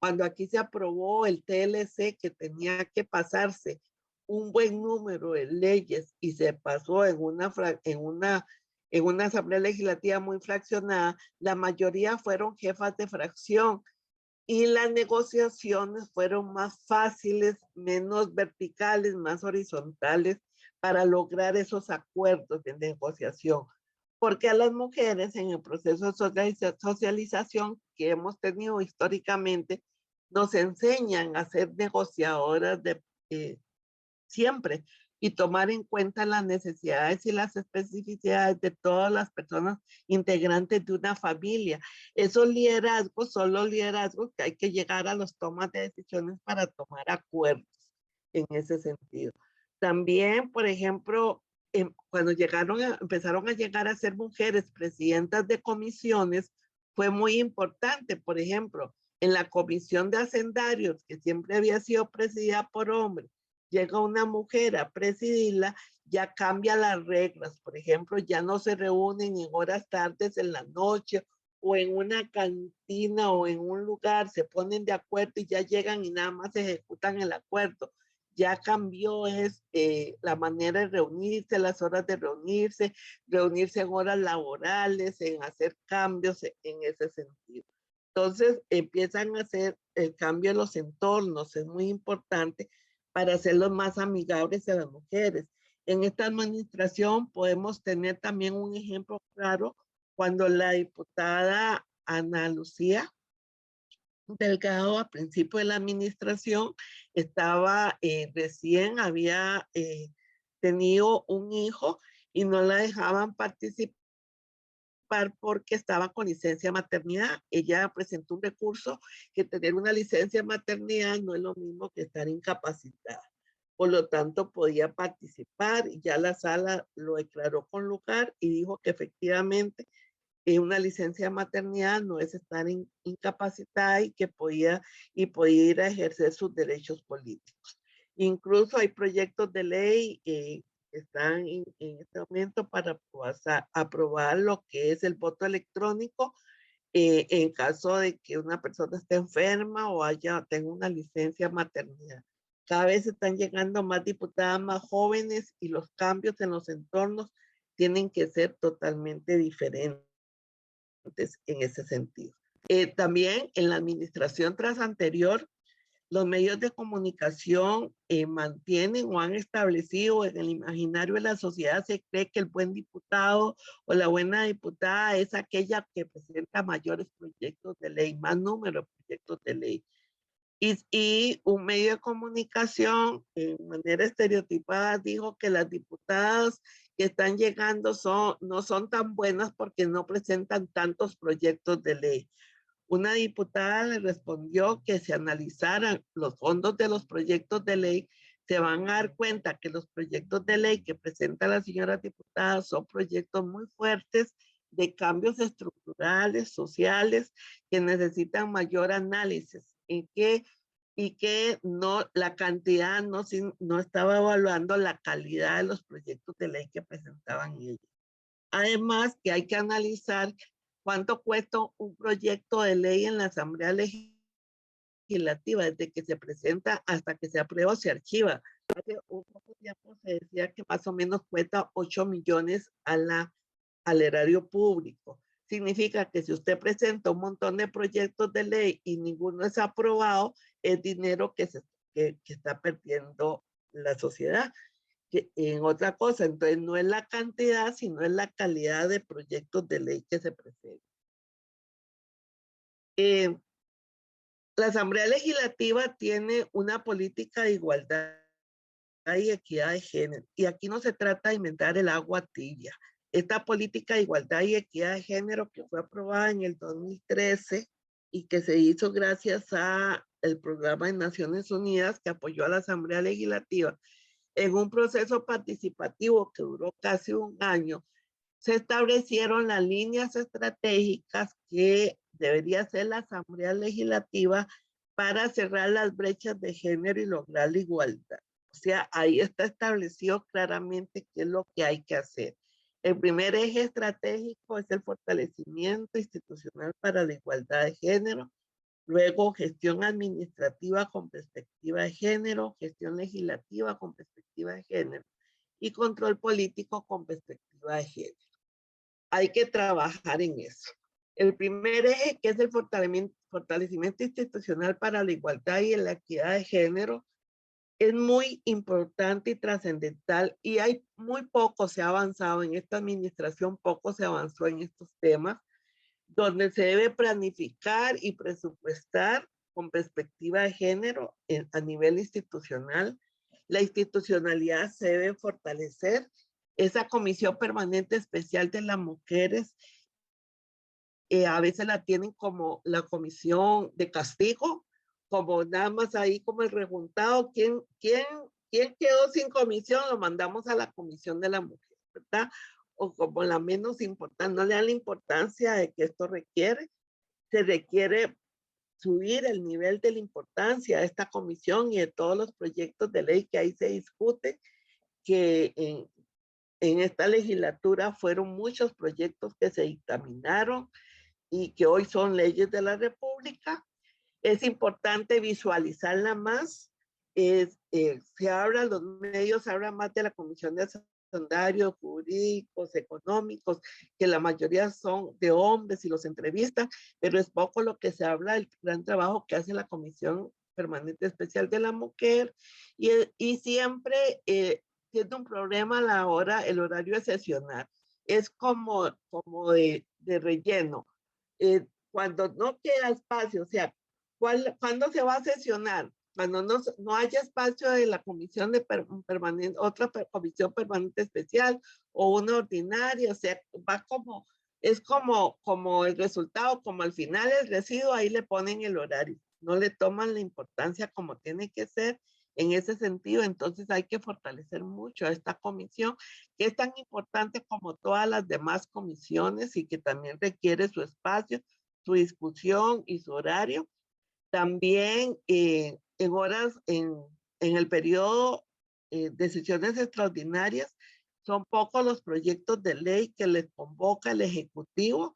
cuando aquí se aprobó el TLC que tenía que pasarse un buen número de leyes y se pasó en una asamblea legislativa muy fraccionada, la mayoría fueron jefas de fracción y las negociaciones fueron más fáciles, menos verticales, más horizontales para lograr esos acuerdos de negociación. Porque a las mujeres en el proceso de socialización que hemos tenido históricamente, nos enseñan a ser negociadoras siempre. y tomar en cuenta las necesidades y las especificidades de todas las personas integrantes de una familia. Esos liderazgos son los liderazgos que hay que llegar a las tomas de decisiones para tomar acuerdos en ese sentido. También, por ejemplo, cuando empezaron a llegar a ser mujeres presidentas de comisiones, fue muy importante. Por ejemplo, en la comisión de hacendarios, que siempre había sido presidida por hombres, llega una mujer a presidirla, ya cambia las reglas. Por ejemplo, ya no se reúnen en horas tardes en la noche o en una cantina o en un lugar, se ponen de acuerdo y ya llegan y nada más ejecutan el acuerdo. Ya cambió la manera de reunirse, las horas de reunirse en horas laborales, en hacer cambios en ese sentido. Entonces empiezan a hacer el cambio en los entornos, es muy importante para hacerlos más amigables a las mujeres. En esta administración podemos tener también un ejemplo claro cuando la diputada Ana Lucía Delgado, a principio de la administración, recién había tenido un hijo y no la dejaban participar porque estaba con licencia de maternidad. Ella presentó un recurso que tener una licencia de maternidad no es lo mismo que estar incapacitada. Por lo tanto, podía participar y ya la sala lo declaró con lugar y dijo que efectivamente una licencia de maternidad no es estar incapacitada y que podía ir a ejercer sus derechos políticos. Incluso hay proyectos de ley que están en este momento para aprobar lo que es el voto electrónico en caso de que una persona esté enferma o tenga una licencia de maternidad. Cada vez están llegando más diputadas más jóvenes y los cambios en los entornos tienen que ser totalmente diferentes en ese sentido. También en la administración tras anterior, los medios de comunicación mantienen o han establecido en el imaginario de la sociedad, se cree que el buen diputado o la buena diputada es aquella que presenta mayores proyectos de ley, más número de proyectos de ley. Y un medio de comunicación, en manera estereotipada, dijo que las diputadas que están llegando no son tan buenas porque no presentan tantos proyectos de ley. Una diputada le respondió que si analizaran los fondos de los proyectos de ley, se van a dar cuenta que los proyectos de ley que presenta la señora diputada son proyectos muy fuertes de cambios estructurales, sociales, que necesitan mayor análisis y que no, la cantidad no estaba evaluando la calidad de los proyectos de ley que presentaban ellos. Además, que hay que analizar cuánto cuesta un proyecto de ley en la Asamblea Legislativa, desde que se presenta hasta que se aprueba o se archiva. Hace un poco tiempo se decía que más o menos cuesta 8 millones al erario público. Significa que si usted presenta un montón de proyectos de ley y ninguno es aprobado, es dinero que está perdiendo la sociedad. En otra cosa, entonces no es la cantidad, sino es la calidad de proyectos de ley que se presentan. La Asamblea Legislativa tiene una política de igualdad y equidad de género, y aquí no se trata de inventar el agua tibia. Esta política de igualdad y equidad de género que fue aprobada en el 2013 y que se hizo gracias al programa de Naciones Unidas que apoyó a la Asamblea Legislativa, en un proceso participativo que duró casi un año, se establecieron las líneas estratégicas que debería ser la Asamblea Legislativa para cerrar las brechas de género y lograr la igualdad. O sea, ahí está establecido claramente qué es lo que hay que hacer. El primer eje estratégico es el fortalecimiento institucional para la igualdad de género. Luego, gestión administrativa con perspectiva de género, gestión legislativa con perspectiva de género y control político con perspectiva de género. Hay que trabajar en eso. El primer eje, que es el fortalecimiento institucional para la igualdad y la equidad de género, es muy importante y trascendental y hay muy poco se ha avanzado en esta administración, poco se avanzó en estos temas, donde se debe planificar y presupuestar con perspectiva de género a nivel institucional la institucionalidad se debe fortalecer. Esa comisión permanente especial de las mujeres, a veces la tienen como la comisión de castigo, como nada más ahí como el rejuntado. ¿Quién quedó sin comisión? Lo mandamos a la comisión de la mujer, ¿verdad? O como la menos importante, no le dan la importancia de que esto requiere. Se requiere subir el nivel de la importancia de esta comisión y de todos los proyectos de ley que ahí se discuten, que en esta legislatura fueron muchos proyectos que se dictaminaron y que hoy son leyes de la República. Es importante visualizarla más. Se habla, los medios hablan más de la Comisión de Hacendarios, Jurídicos, Económicos, que la mayoría son de hombres y los entrevistan, pero es poco lo que se habla del gran trabajo que hace la Comisión Permanente Especial de la Mujer, y siempre tiene un problema a la hora, el horario de sesionar. Es como de relleno. Cuando no queda espacio, o sea, ¿cuándo se va a sesionar? Cuando no haya espacio de la comisión permanente, otra comisión permanente especial o una ordinaria, o sea, va es como el resultado, como al final el residuo, ahí le ponen el horario, no le toman la importancia como tiene que ser en ese sentido. Entonces hay que fortalecer mucho a esta comisión, que es tan importante como todas las demás comisiones y que también requiere su espacio, su discusión y su horario. También en el periodo de sesiones extraordinarias, son pocos los proyectos de ley que les convoca el Ejecutivo,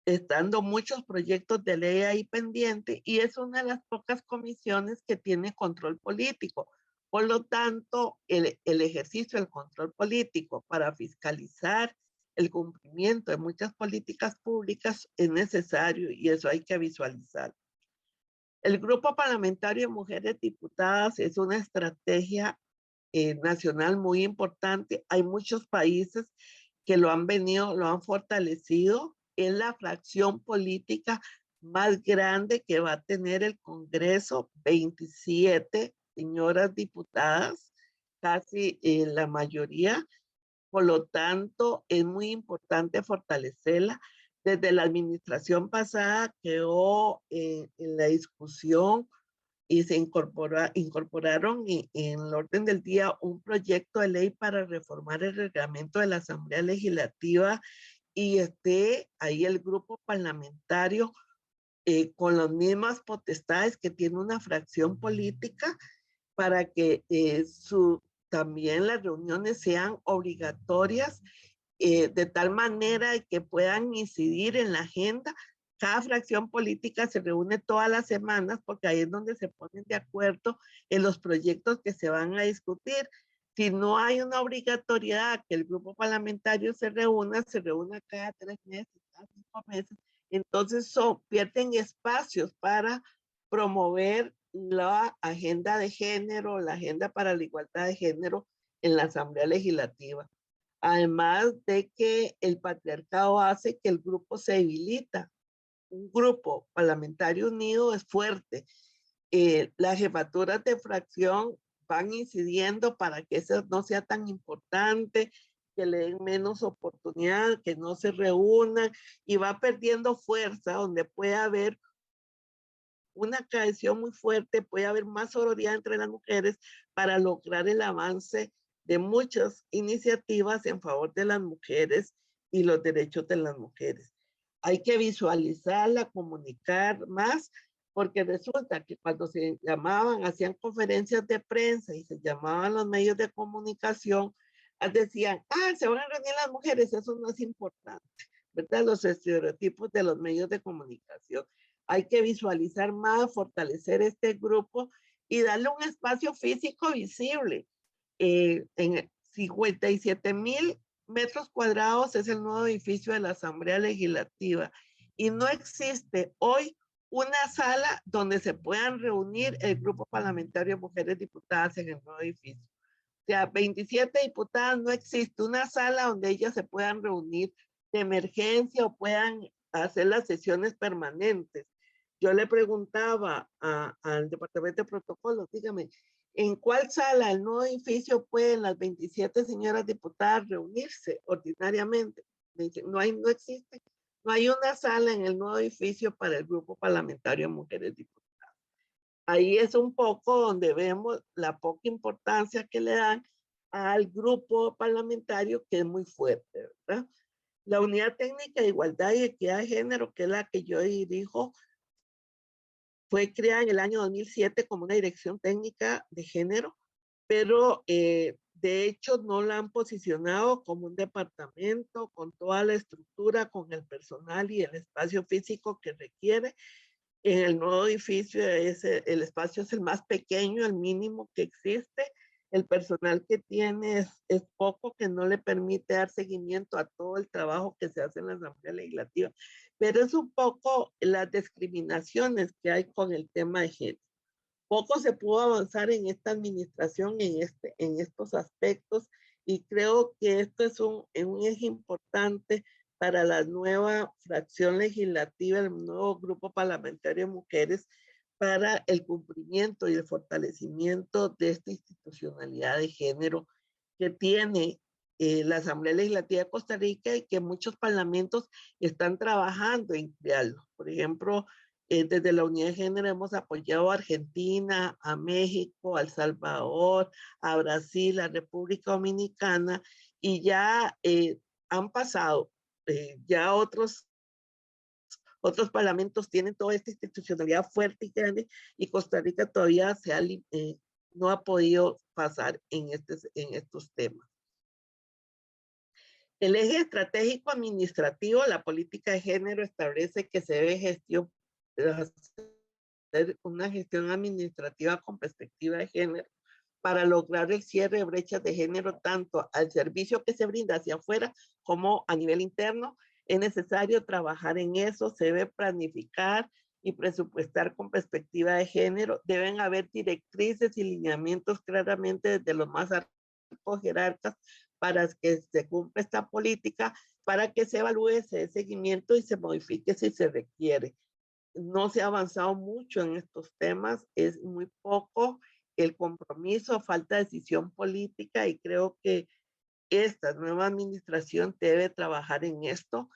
estando muchos proyectos de ley ahí pendientes, y es una de las pocas comisiones que tiene control político. Por lo tanto, el ejercicio del control político para fiscalizar el cumplimiento de muchas políticas públicas es necesario, y eso hay que visualizar. El Grupo Parlamentario de Mujeres Diputadas es una estrategia nacional muy importante. Hay muchos países que lo han fortalecido. Es la fracción política más grande que va a tener el Congreso, 27 señoras diputadas, casi la mayoría. Por lo tanto, es muy importante fortalecerla. Desde la administración pasada quedó en la discusión y se incorporaron en el orden del día un proyecto de ley para reformar el reglamento de la Asamblea Legislativa, y esté ahí el grupo parlamentario con las mismas potestades que tiene una fracción política, para que también las reuniones sean obligatorias, de tal manera que puedan incidir en la agenda. Cada fracción política se reúne todas las semanas, porque ahí es donde se ponen de acuerdo en los proyectos que se van a discutir. Si no hay una obligatoriedad que el grupo parlamentario se reúna cada 3 meses, cada 5 meses, entonces pierden espacios para promover la agenda de género, la agenda para la igualdad de género en la Asamblea Legislativa. Además de que el patriarcado hace que el grupo se debilita. Un grupo parlamentario unido es fuerte. Las jefaturas de fracción van incidiendo para que eso no sea tan importante, que le den menos oportunidad, que no se reúnan, y va perdiendo fuerza. Donde puede haber una cohesión muy fuerte, puede haber más sororidad entre las mujeres para lograr el avance de muchas iniciativas en favor de las mujeres y los derechos de las mujeres. Hay que visualizarla, comunicar más, porque resulta que cuando se llamaban, hacían conferencias de prensa y se llamaban los medios de comunicación, decían, se van a reunir las mujeres, eso no es importante, ¿verdad? Los estereotipos de los medios de comunicación. Hay que visualizar más, fortalecer este grupo y darle un espacio físico visible. En 57,000 metros cuadrados es el nuevo edificio de la Asamblea Legislativa, y no existe hoy una sala donde se puedan reunir el grupo parlamentario de mujeres diputadas en el nuevo edificio. O sea, 27 diputadas, no existe una sala donde ellas se puedan reunir de emergencia o puedan hacer las sesiones permanentes. Yo le preguntaba al departamento de protocolos, dígame, ¿En cuál sala el nuevo edificio pueden las 27 señoras diputadas reunirse ordinariamente? Me dicen, no existe. No hay una sala en el nuevo edificio para el grupo parlamentario de mujeres diputadas. Ahí es un poco donde vemos la poca importancia que le dan al grupo parlamentario, que es muy fuerte, ¿verdad? La Unidad Técnica de Igualdad y Equidad de Género, que es la que yo dirijo, fue creada en el año 2007 como una dirección técnica de género, pero de hecho no la han posicionado como un departamento con toda la estructura, con el personal y el espacio físico que requiere. En el nuevo edificio el espacio es el más pequeño, el mínimo que existe. El personal que tiene es poco, que no le permite dar seguimiento a todo el trabajo que se hace en la Asamblea Legislativa. Pero es un poco las discriminaciones que hay con el tema de género. Poco se pudo avanzar en esta administración, en estos aspectos, y creo que esto es un eje importante para la nueva fracción legislativa, el nuevo grupo parlamentario de mujeres, para el cumplimiento y el fortalecimiento de esta institucionalidad de género que tiene la Asamblea Legislativa de Costa Rica y que muchos parlamentos están trabajando en crearlo. Por ejemplo, desde la Unidad de Género hemos apoyado a Argentina, a México, a El Salvador, a Brasil, a República Dominicana, y ya han pasado, ya otros parlamentos tienen toda esta institucionalidad fuerte y grande, y Costa Rica todavía no ha podido pasar en estos temas. El eje estratégico administrativo, la política de género establece que se debe hacer una gestión administrativa con perspectiva de género para lograr el cierre de brechas de género tanto al servicio que se brinda hacia afuera como a nivel interno. Es necesario trabajar en eso, se debe planificar y presupuestar con perspectiva de género. Deben haber directrices y lineamientos claramente desde los más altos jerarcas para que se cumpla esta política, para que se evalúe, se dé seguimiento y se modifique si se requiere. No se ha avanzado mucho en estos temas, es muy poco el compromiso, falta decisión política, y creo que esta nueva administración debe trabajar en esto.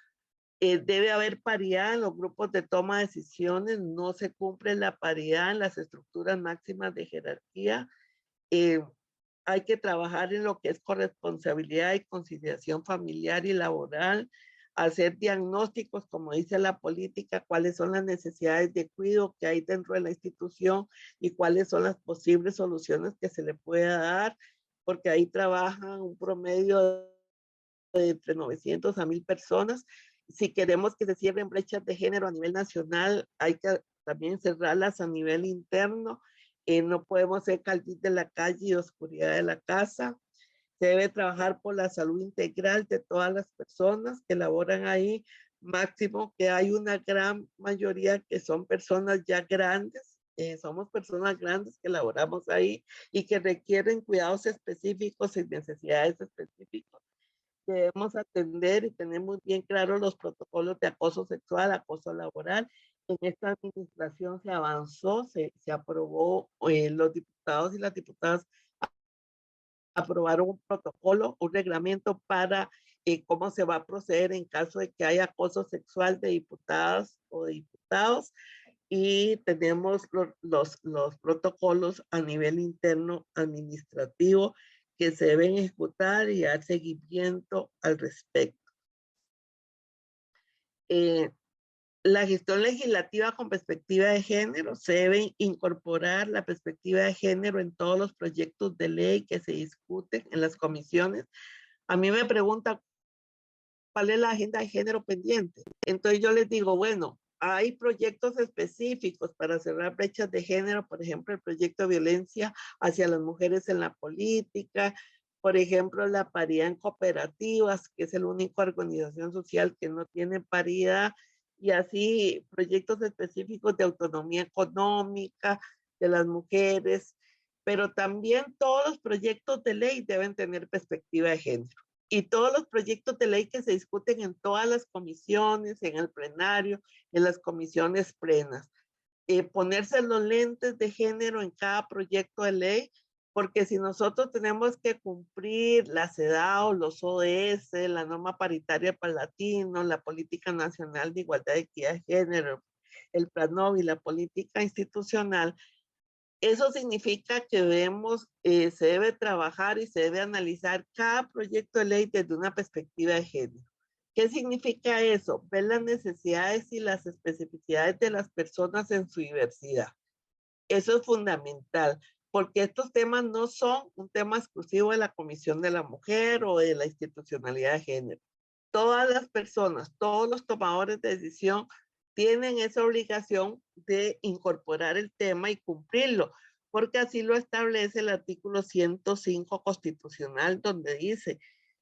Debe haber paridad en los grupos de toma de decisiones, no se cumple la paridad en las estructuras máximas de jerarquía. Hay que trabajar en lo que es corresponsabilidad y conciliación familiar y laboral, hacer diagnósticos, como dice la política, cuáles son las necesidades de cuidado que hay dentro de la institución y cuáles son las posibles soluciones que se le pueda dar, porque ahí trabajan un promedio de entre 900 a 1000 personas. Si queremos que se cierren brechas de género a nivel nacional, hay que también cerrarlas a nivel interno. No podemos ser caldiz de la calle y oscuridad de la casa. Se debe trabajar por la salud integral de todas las personas que laboran ahí, máximo que hay una gran mayoría que son personas ya grandes, somos personas grandes que laboramos ahí y que requieren cuidados específicos y necesidades específicas. Debemos atender y tener muy bien claros los protocolos de acoso sexual, acoso laboral. En esta administración se avanzó, se aprobó, los diputados y las diputadas aprobaron un protocolo, un reglamento para cómo se va a proceder en caso de que haya acoso sexual de diputadas o de diputados, y tenemos los protocolos a nivel interno administrativo que se deben ejecutar y dar seguimiento al respecto. La gestión legislativa con perspectiva de género, se debe incorporar la perspectiva de género en todos los proyectos de ley que se discuten en las comisiones. A mí me preguntan cuál es la agenda de género pendiente. Entonces yo les digo, bueno, hay proyectos específicos para cerrar brechas de género, por ejemplo, el proyecto de violencia hacia las mujeres en la política, por ejemplo, la paridad en cooperativas, que es la única organización social que no tiene paridad, y así proyectos específicos de autonomía económica de las mujeres, pero también todos los proyectos de ley deben tener perspectiva de género. Y todos los proyectos de ley que se discuten en todas las comisiones, en el plenario, en las comisiones plenas. Ponerse los lentes de género en cada proyecto de ley porque si nosotros tenemos que cumplir la CEDAW, los ODS, la norma paritaria para latinos, la política nacional de igualdad, equidad de género, el PLANOV y la política institucional, eso significa que se debe trabajar y se debe analizar cada proyecto de ley desde una perspectiva de género. ¿Qué significa eso? Ver las necesidades y las especificidades de las personas en su diversidad. Eso es fundamental, porque estos temas no son un tema exclusivo de la Comisión de la Mujer o de la institucionalidad de género. Todas las personas, todos los tomadores de decisión tienen esa obligación de incorporar el tema y cumplirlo, porque así lo establece el artículo 105 constitucional, donde dice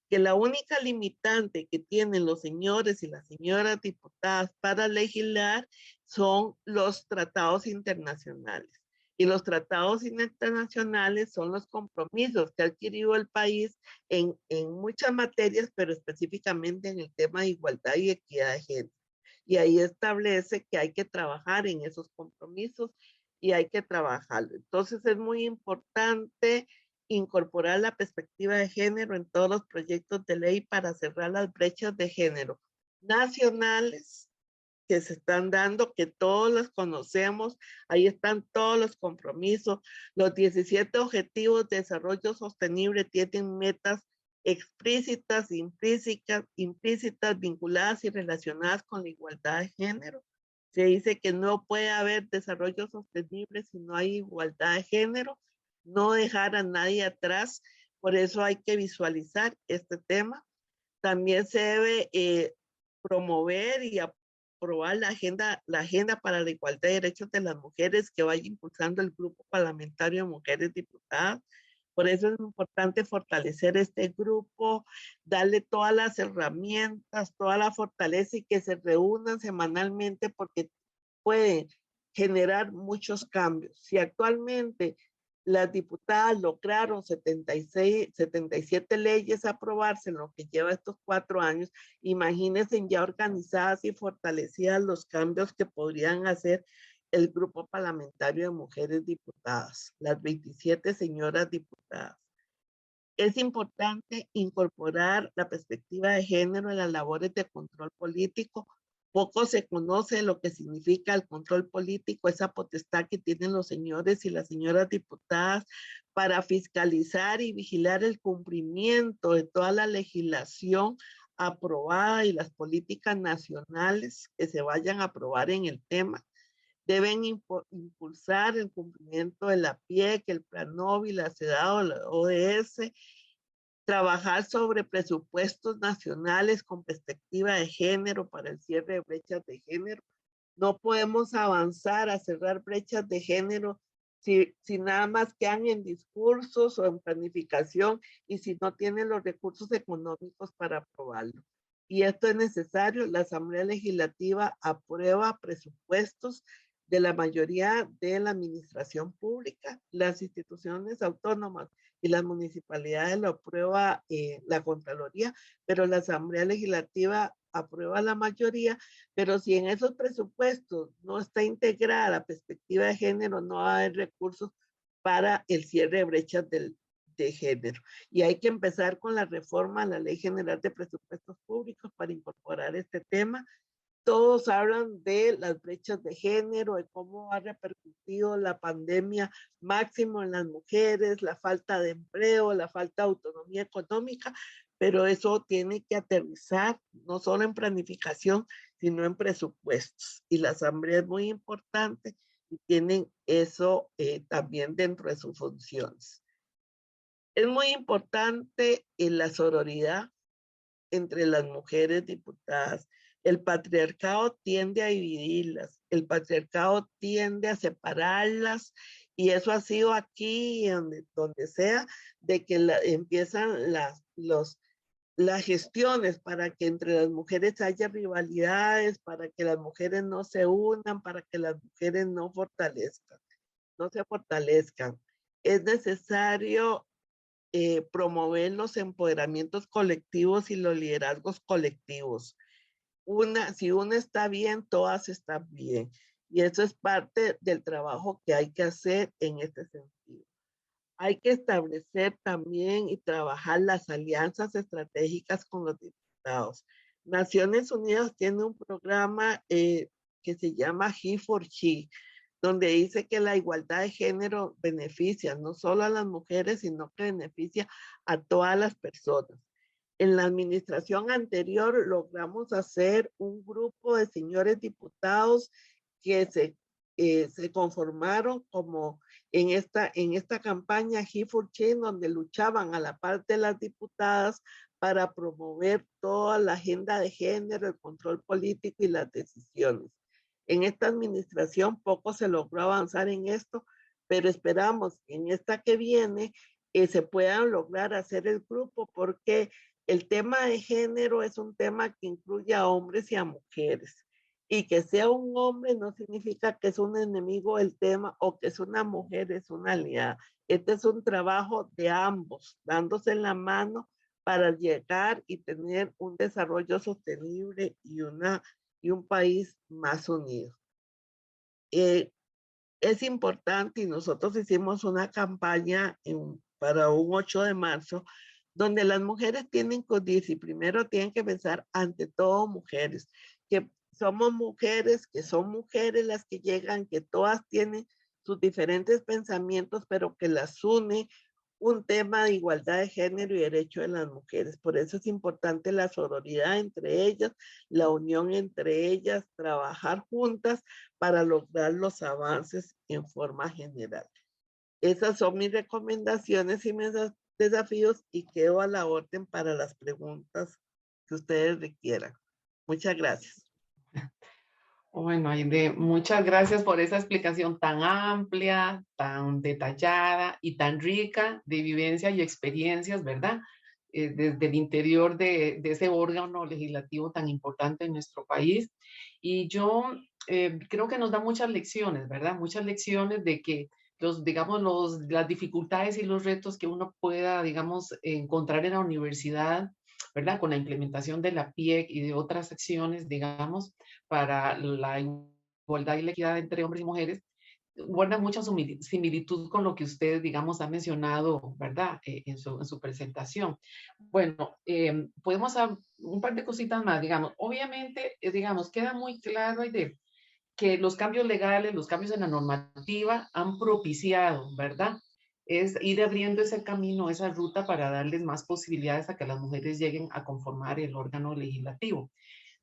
que la única limitante que tienen los señores y las señoras diputadas para legislar son los tratados internacionales. Y los tratados internacionales son los compromisos que ha adquirido el país en muchas materias, pero específicamente en el tema de igualdad y equidad de género. Y ahí establece que hay que trabajar en esos compromisos y hay que trabajarlo. Entonces es muy importante incorporar la perspectiva de género en todos los proyectos de ley para cerrar las brechas de género nacionales que se están dando, que todos los conocemos, ahí están todos los compromisos, los 17 objetivos de desarrollo sostenible tienen metas explícitas, implícitas, vinculadas y relacionadas con la igualdad de género. Se dice que no puede haber desarrollo sostenible si no hay igualdad de género, no dejar a nadie atrás, por eso hay que visualizar este tema. También se debe promover y aprobar la agenda para la igualdad de derechos de las mujeres que vaya impulsando el grupo parlamentario de mujeres diputadas. Por eso es importante fortalecer este grupo, darle todas las herramientas, toda la fortaleza y que se reúnan semanalmente porque pueden generar muchos cambios. Si actualmente las diputadas lograron 77 leyes aprobarse en lo que lleva estos 4 años, imagínense ya organizadas y fortalecidas los cambios que podrían hacer el grupo parlamentario de mujeres diputadas, las 27 señoras diputadas. Es importante incorporar la perspectiva de género en las labores de control político. Poco se conoce lo que significa el control político, esa potestad que tienen los señores y las señoras diputadas para fiscalizar y vigilar el cumplimiento de toda la legislación aprobada y las políticas nacionales que se vayan a aprobar en el tema. Deben impulsar el cumplimiento de la PIEC, el PLANOV, la CEDAW, la ODS, trabajar sobre presupuestos nacionales con perspectiva de género para el cierre de brechas de género. No podemos avanzar a cerrar brechas de género si nada más quedan en discursos o en planificación y si no tienen los recursos económicos para aprobarlo. Y esto es necesario. La Asamblea Legislativa aprueba presupuestos de la mayoría de la administración pública, las instituciones autónomas y las municipalidades lo aprueba la Contraloría, pero la Asamblea Legislativa aprueba la mayoría, pero si en esos presupuestos no está integrada la perspectiva de género, no va a haber recursos para el cierre de brechas de género. Y hay que empezar con la reforma a la Ley General de Presupuestos Públicos para incorporar este tema. Todos hablan de las brechas de género, de cómo ha repercutido la pandemia máximo en las mujeres, la falta de empleo, la falta de autonomía económica, pero eso tiene que aterrizar no solo en planificación, sino en presupuestos. Y la Asamblea es muy importante y tienen eso también dentro de sus funciones. Es muy importante la sororidad entre las mujeres diputadas. El patriarcado tiende a dividirlas, el patriarcado tiende a separarlas y eso ha sido aquí, donde sea, de que empiezan las gestiones para que entre las mujeres haya rivalidades, para que las mujeres no se unan, para que las mujeres no se fortalezcan. Es necesario promover los empoderamientos colectivos y los liderazgos colectivos. Si una está bien, todas están bien. Y eso es parte del trabajo que hay que hacer en este sentido. hay que establecer también y trabajar las alianzas estratégicas con los diputados. Naciones Unidas tiene un programa que se llama He for She, donde dice que la igualdad de género beneficia no solo a las mujeres, sino que beneficia a todas las personas. En la administración anterior logramos hacer un grupo de señores diputados que se conformaron como en esta campaña He for Change, donde luchaban a la par de las diputadas para promover toda la agenda de género, el control político y las decisiones. En esta administración poco se logró avanzar en esto, pero esperamos que en esta que viene se puedan lograr hacer el grupo, porque el tema de género es un tema que incluye a hombres y a mujeres. Y que sea un hombre no significa que es un enemigo del tema, o que es una mujer, es una aliada. Este es un trabajo de ambos, dándose en la mano para llegar y tener un desarrollo sostenible y un país más unido. Es importante, y nosotros hicimos una campaña para un 8 de marzo, donde las mujeres tienen que decir, primero tienen que pensar ante todo mujeres, que somos mujeres, que son mujeres las que llegan, que todas tienen sus diferentes pensamientos, pero que las une un tema de igualdad de género y derecho de las mujeres. Por eso es importante la sororidad entre ellas, la unión entre ellas, trabajar juntas para lograr los avances en forma general. Esas son mis recomendaciones y mis desafíos, y quedo a la orden para las preguntas que ustedes requieran. Muchas gracias.
Bueno, Aide, muchas gracias por esa explicación tan amplia, tan detallada y tan rica de vivencia y experiencias, ¿verdad? Desde el interior de ese órgano legislativo tan importante en nuestro país. Y yo creo que nos da muchas lecciones, ¿verdad? Muchas lecciones de que las dificultades y los retos que uno pueda, digamos, encontrar en la universidad, ¿verdad? Con la implementación de la PIEC y de otras acciones, digamos, para la igualdad y la equidad entre hombres y mujeres, guarda mucha similitud con lo que usted, digamos, ha mencionado, ¿verdad? En su presentación. Bueno, podemos hacer un par de cositas más, digamos. Obviamente, digamos, queda muy claro de que los cambios legales, los cambios en la normativa han propiciado, ¿verdad? Es ir abriendo ese camino, esa ruta para darles más posibilidades a que las mujeres lleguen a conformar el órgano legislativo.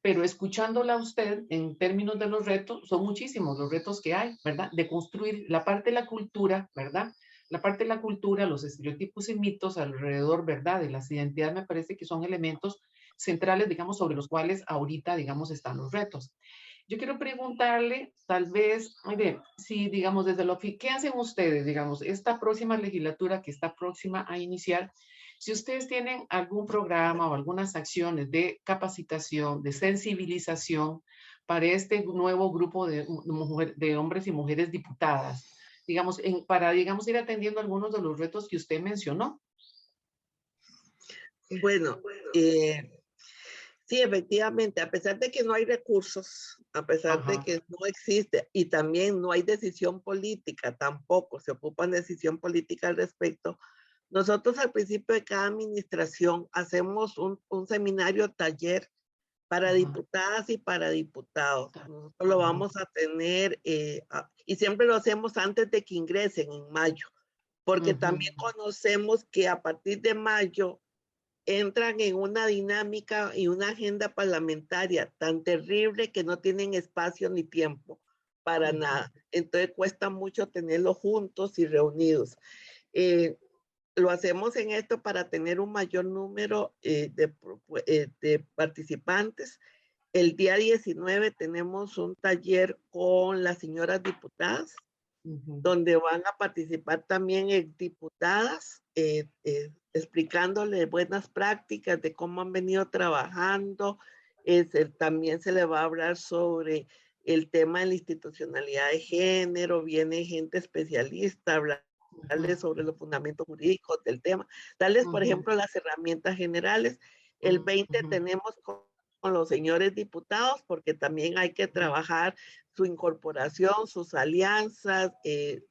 Pero escuchándola a usted en términos de los retos, son muchísimos los retos que hay, ¿verdad? De construir la parte de la cultura, ¿verdad? La parte de la cultura, los estereotipos y mitos alrededor, ¿verdad? De las identidades me parece que son elementos centrales, digamos, sobre los cuales ahorita, digamos, están los retos. Yo quiero preguntarle, tal vez, mire, si, digamos, desde lo que, ¿qué hacen ustedes, digamos, esta próxima legislatura que está próxima a iniciar? Si ustedes tienen algún programa o algunas acciones de capacitación, de sensibilización para este nuevo grupo de hombres y mujeres diputadas, digamos, para, digamos, ir atendiendo algunos de los retos que usted mencionó.
Bueno, sí, efectivamente, a pesar de que no hay recursos, a pesar de
Ajá.
que no existe, y también no hay decisión política, tampoco se ocupan decisión política al respecto, nosotros al principio de cada administración hacemos un seminario taller para
Ajá.
diputadas y para diputados. Nosotros lo
Ajá.
vamos a tener, y siempre lo hacemos antes de que ingresen en mayo, porque
Ujú.
también conocemos que a partir de mayo entran en una dinámica y una agenda parlamentaria tan terrible que no tienen espacio ni tiempo para
Ujú.
nada. Entonces cuesta mucho tenerlos juntos y reunidos. Eh, lo hacemos en esto para tener un mayor número de participantes. El día 19 tenemos un taller con las señoras diputadas,
Ujú.
donde van a participar también diputadas, explicándole buenas prácticas de cómo han venido trabajando. También se le va a hablar sobre el tema de la institucionalidad de género, viene gente especialista a hablarles sobre los fundamentos jurídicos del tema, darles, por
Ujú.
ejemplo, las herramientas generales. El 20
Ujú.
tenemos con los señores diputados, porque también hay que trabajar su incorporación, sus alianzas,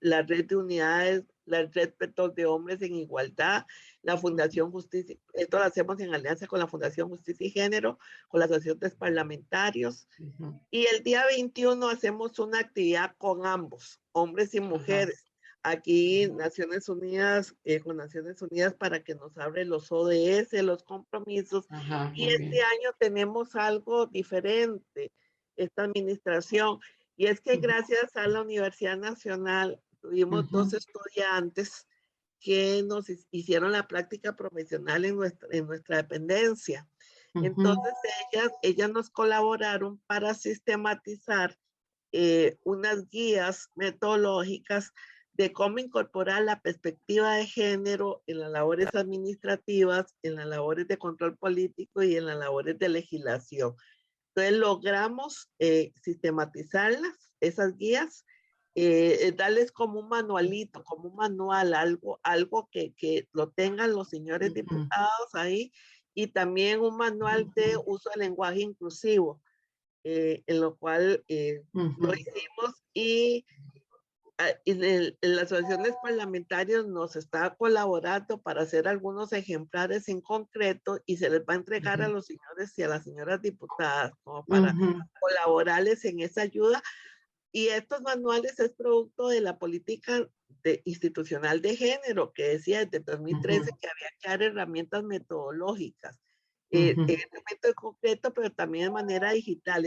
la red de unidades la Red Petón de Hombres en Igualdad, la Fundación Justicia, esto lo hacemos en alianza con la Fundación Justicia y Género, con las asociaciones parlamentarios,
Ujú.
y el día 21 hacemos una actividad con ambos, hombres y
Ajá.
mujeres. Aquí
Ujú.
Naciones Unidas, con Naciones Unidas para que nos abre los ODS, los compromisos.
Ajá,
Y
muy
este
bien.
año tenemos algo diferente, esta administración. Y es que
Ujú.
gracias a la Universidad Nacional tuvimos dos
Ujú.
estudiantes que nos hicieron la práctica profesional en nuestra dependencia.
Ujú.
Entonces ellas nos colaboraron para sistematizar unas guías metodológicas de cómo incorporar la perspectiva de género en las labores administrativas, en las labores de control político y en las labores de legislación. Entonces logramos sistematizarlas, esas guías, darles como un manualito, como un manual, algo que lo tengan los señores
Ujú.
diputados ahí, y también un manual de uso del lenguaje inclusivo, en lo cual lo
Ujú.
hicimos, y en las asociaciones parlamentarias nos está colaborando para hacer algunos ejemplares en concreto y se les va a entregar a
Ujú.
los señores y a las señoras diputadas como para
Ujú.
colaborarles en esa ayuda. Y estos manuales es producto de la política institucional de género que decía desde 2013
Ujú.
que había que dar herramientas metodológicas,
Ujú.
en este momento en concreto, pero también de manera digital.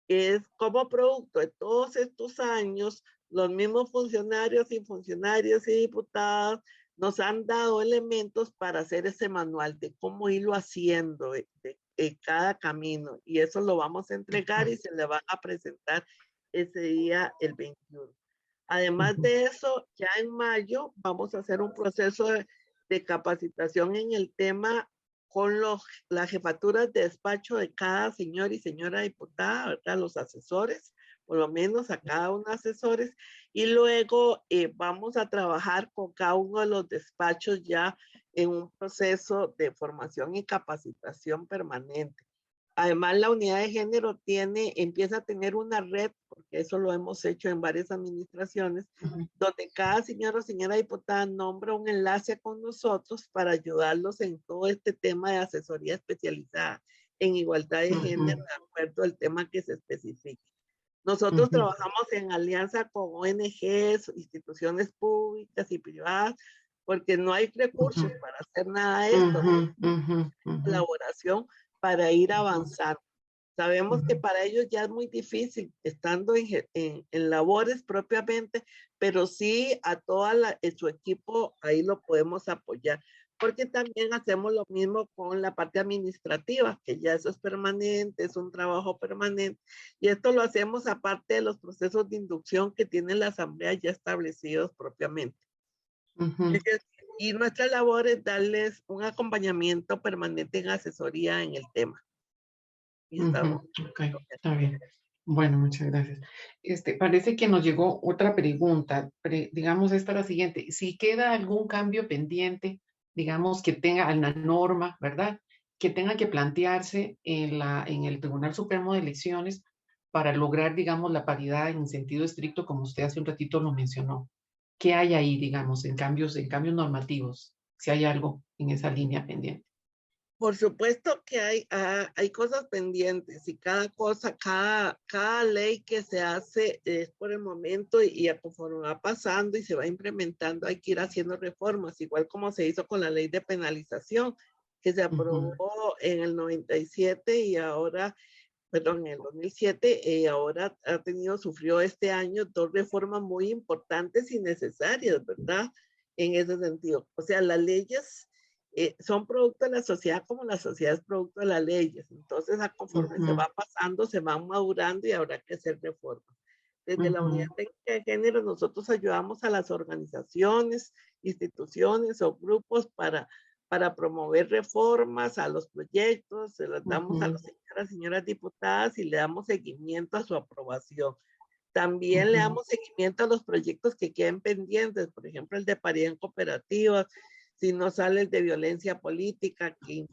Es como producto de todos estos años, los mismos funcionarios y funcionarias y diputados nos han dado elementos para hacer ese manual de cómo irlo haciendo en cada camino. Y eso lo vamos a entregar y se le van a presentar ese día, el 21. Además
Ujú.
de eso, ya en mayo vamos a hacer un proceso de capacitación en el tema con las jefaturas de despacho de cada señor y señora diputada, ¿verdad? Los asesores, por lo menos a cada uno de asesores, y luego vamos a trabajar con cada uno de los despachos ya en un proceso de formación y capacitación permanente. Además, la unidad de género empieza a tener una red, porque eso lo hemos hecho en varias administraciones,
Ujú.
donde cada señor o señora diputada nombra un enlace con nosotros para ayudarlos en todo este tema de asesoría especializada en igualdad de género,
Ujú.
de acuerdo al tema que se especifique. Nosotros
Ujú.
trabajamos en alianza con ONGs, instituciones públicas y privadas, porque no hay recursos para hacer nada de esto,
Ujú. Ujú. Ujú.
colaboración para ir
Ujú.
avanzando. Sabemos que
Ujú.
para ellos ya es muy difícil estando en labores propiamente, pero sí a su equipo ahí lo podemos apoyar, porque también hacemos lo mismo con la parte administrativa, que ya eso es permanente, es un trabajo permanente, y esto lo hacemos aparte de los procesos de inducción que tiene la asamblea ya establecidos propiamente.
Ujú.
Y nuestra labor es darles un acompañamiento permanente en asesoría en el tema. Y estamos.
Ujú. Ok, está bien. Bueno, muchas gracias. Parece que nos llegó otra pregunta. Digamos, esta es la siguiente. Si queda algún cambio pendiente, digamos, que tenga una norma, ¿verdad? Que tenga que plantearse en el Tribunal Supremo de Elecciones para lograr, digamos, la paridad en sentido estricto, como usted hace un ratito lo mencionó. ¿Qué hay ahí, digamos, en cambios normativos? Si hay algo en esa línea pendiente.
Por supuesto que hay cosas pendientes y cada ley que se hace es por el momento y conforme va pasando y se va implementando, hay que ir haciendo reformas, igual como se hizo con la ley de penalización que se
Ujú.
aprobó en el 97 y ahora, perdón, en el 2007, y ahora sufrió este año dos reformas muy importantes y necesarias, ¿verdad? En ese sentido. O sea, las leyes son producto de la sociedad como la sociedad es producto de las leyes. Entonces, conforme se
Ujú.
va pasando, se van madurando y habrá que hacer reformas. Desde la Unidad
Ujú.
Técnica de Género, nosotros ayudamos a las organizaciones, instituciones o grupos para promover reformas a los proyectos, se las damos a
Ujú.
las señoras diputadas y le damos seguimiento a su aprobación. También le
Ujú.
damos seguimiento a los proyectos que queden pendientes, por ejemplo, el de paridad en cooperativas, si no sale el de violencia política, que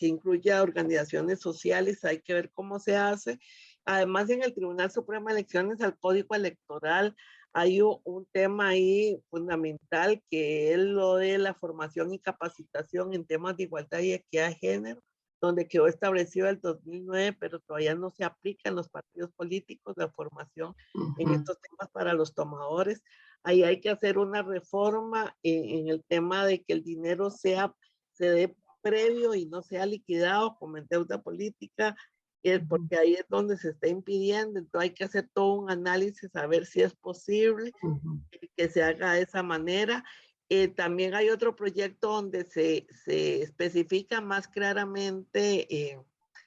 incluye a organizaciones sociales, hay que ver cómo se hace. Además, en el Tribunal Supremo de Elecciones, al Código Electoral, hay un tema ahí fundamental que es lo de la formación y capacitación en temas de igualdad y equidad de género, donde quedó establecido el 2009, pero todavía no se aplica en los partidos políticos la formación en
Ujú,
estos temas para los tomadores. Ahí hay que hacer una reforma en el tema de que el dinero se dé previo y no sea liquidado como en deuda política,
ujú,
porque ahí es donde se está impidiendo. Entonces hay que hacer todo un análisis a ver si es posible
ujú,
que se haga de esa manera. También hay otro proyecto donde se especifica más claramente,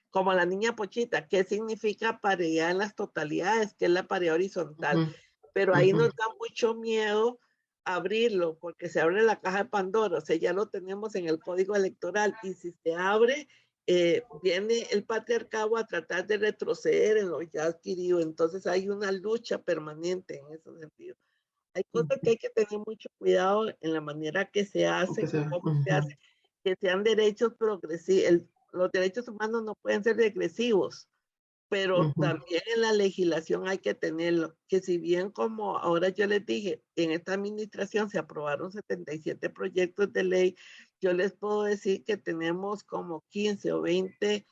como la niña Pochita, qué significa paridad en las totalidades, que es la paridad horizontal.
ujú,
Pero ahí
ujú,
nos da mucho miedo abrirlo, porque se abre la caja de Pandora, o sea, ya lo tenemos en el código electoral, y si se abre, viene el patriarcado a tratar de retroceder en lo ya adquirido. Entonces hay una lucha permanente en ese sentido. Hay cosas que
ujú.
hay que tener mucho cuidado en la manera que se
Porque
hacen,
se-
cómo se
ujú,
hace, que sean derechos progresivos. Los derechos humanos no pueden ser regresivos, pero
ujú,
también en la legislación hay que tenerlo, que si bien como ahora yo les dije, en esta administración se aprobaron 77 proyectos de ley, yo les puedo decir que tenemos como 15 o 20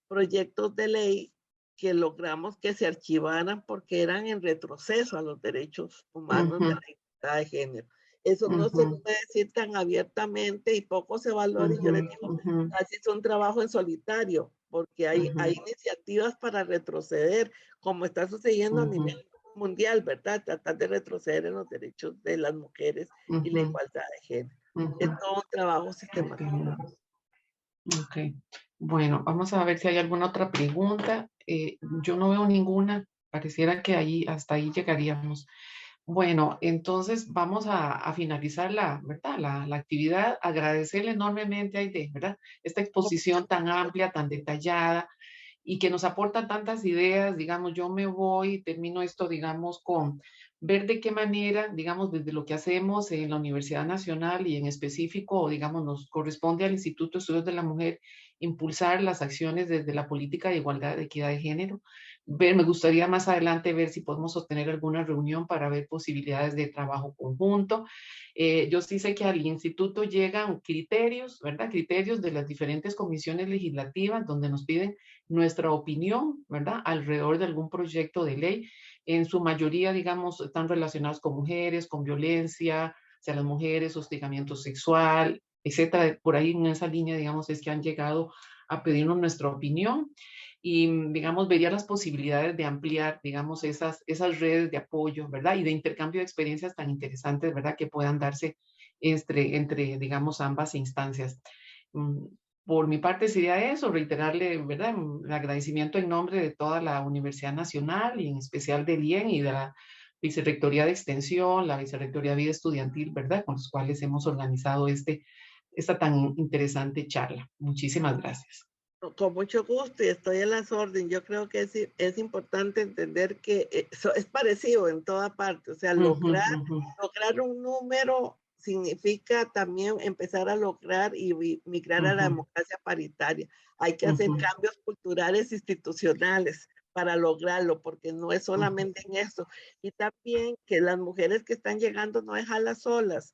proyectos de ley que logramos que se archivaran porque eran en retroceso a los derechos humanos de
ujú,
la igualdad de género. Eso no se
ujú,
puede decir tan abiertamente y poco se valora, y yo
ujú,
les digo,
ujú,
así es un trabajo en solitario, porque hay
ujú,
iniciativas para retroceder, como está sucediendo a
ujú,
nivel mundial, ¿verdad? Tratar de retroceder en los derechos de las mujeres y la
ujú,
igualdad de género. Es
ujú.
todo un trabajo
Ok,
sistemático.
ok. Bueno, vamos a ver si hay alguna otra pregunta. Yo no veo ninguna. Pareciera que ahí hasta ahí llegaríamos. Bueno, entonces vamos a finalizar la, ¿verdad? La actividad. Agradecerle enormemente a Aide, ¿verdad? Esta exposición tan amplia, tan detallada y que nos aporta tantas ideas. Digamos, yo me voy, termino esto, digamos, con ver de qué manera, digamos, desde lo que hacemos en la Universidad Nacional y en específico, digamos, nos corresponde al Instituto de Estudios de la Mujer impulsar las acciones desde la política de igualdad, de equidad de género. Me gustaría más adelante ver si podemos sostener alguna reunión para ver posibilidades de trabajo conjunto. Yo sí sé que al instituto llegan criterios, ¿verdad? Criterios de las diferentes comisiones legislativas donde nos piden nuestra opinión, ¿verdad? Alrededor de algún proyecto de ley. En su mayoría, digamos, están relacionados con mujeres, con violencia hacia las mujeres, hostigamiento sexual, etcétera. Por ahí en esa línea, digamos, es que han llegado a pedirnos nuestra opinión y, digamos, vería las posibilidades de ampliar, digamos, esas redes de apoyo, ¿verdad? Y de intercambio de experiencias tan interesantes, ¿verdad? Que puedan darse digamos, ambas instancias. Mm, Por mi parte sería eso, reiterarle, ¿verdad? El agradecimiento en nombre de toda la Universidad Nacional y en especial del IEN y de la Vicerrectoría de Extensión, la Vicerrectoría de Vida Estudiantil, ¿verdad? Con los cuales hemos organizado esta tan interesante charla. Muchísimas gracias.
Con mucho gusto y estoy a las órdenes. Yo creo que es importante entender que eso es parecido en toda parte. O sea,
Ujú, ujú,
lograr un número significa también empezar a lograr y migrar a la
ujú,
democracia paritaria. Hay que hacer
ujú,
cambios culturales institucionales para lograrlo, porque no es
ujú.
solamente en eso. Y también que las mujeres que están llegando no dejarlas solas,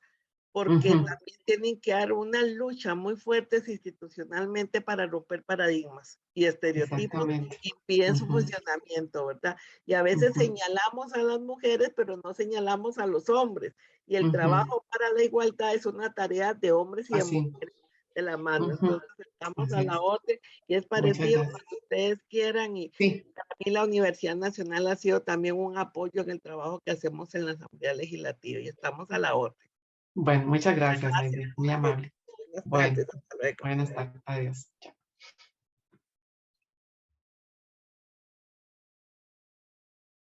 porque
Ujú,
también tienen que dar una lucha muy fuerte institucionalmente para romper paradigmas y estereotipos
exactamente.
que impiden su
Ujú,
funcionamiento, ¿verdad? Y a veces
ujú,
señalamos a las mujeres, pero no señalamos a los hombres. Y el
ujú.
trabajo para la igualdad es una tarea de hombres y de
Así,
mujeres de la mano.
ujú,
Entonces estamos a
así
la
es.
orden y es
Muchas
parecido
gracias.
cuando ustedes quieran. Y
Sí,
para mí la Universidad Nacional ha sido también un apoyo en el trabajo que hacemos en la Asamblea Legislativa y estamos a la orden.
bueno, muchas gracias,
Gracias.
Aide. Muy amable.
Buenas
Bueno,
tardes. Hasta luego.
buenas tardes. Adiós. Chao.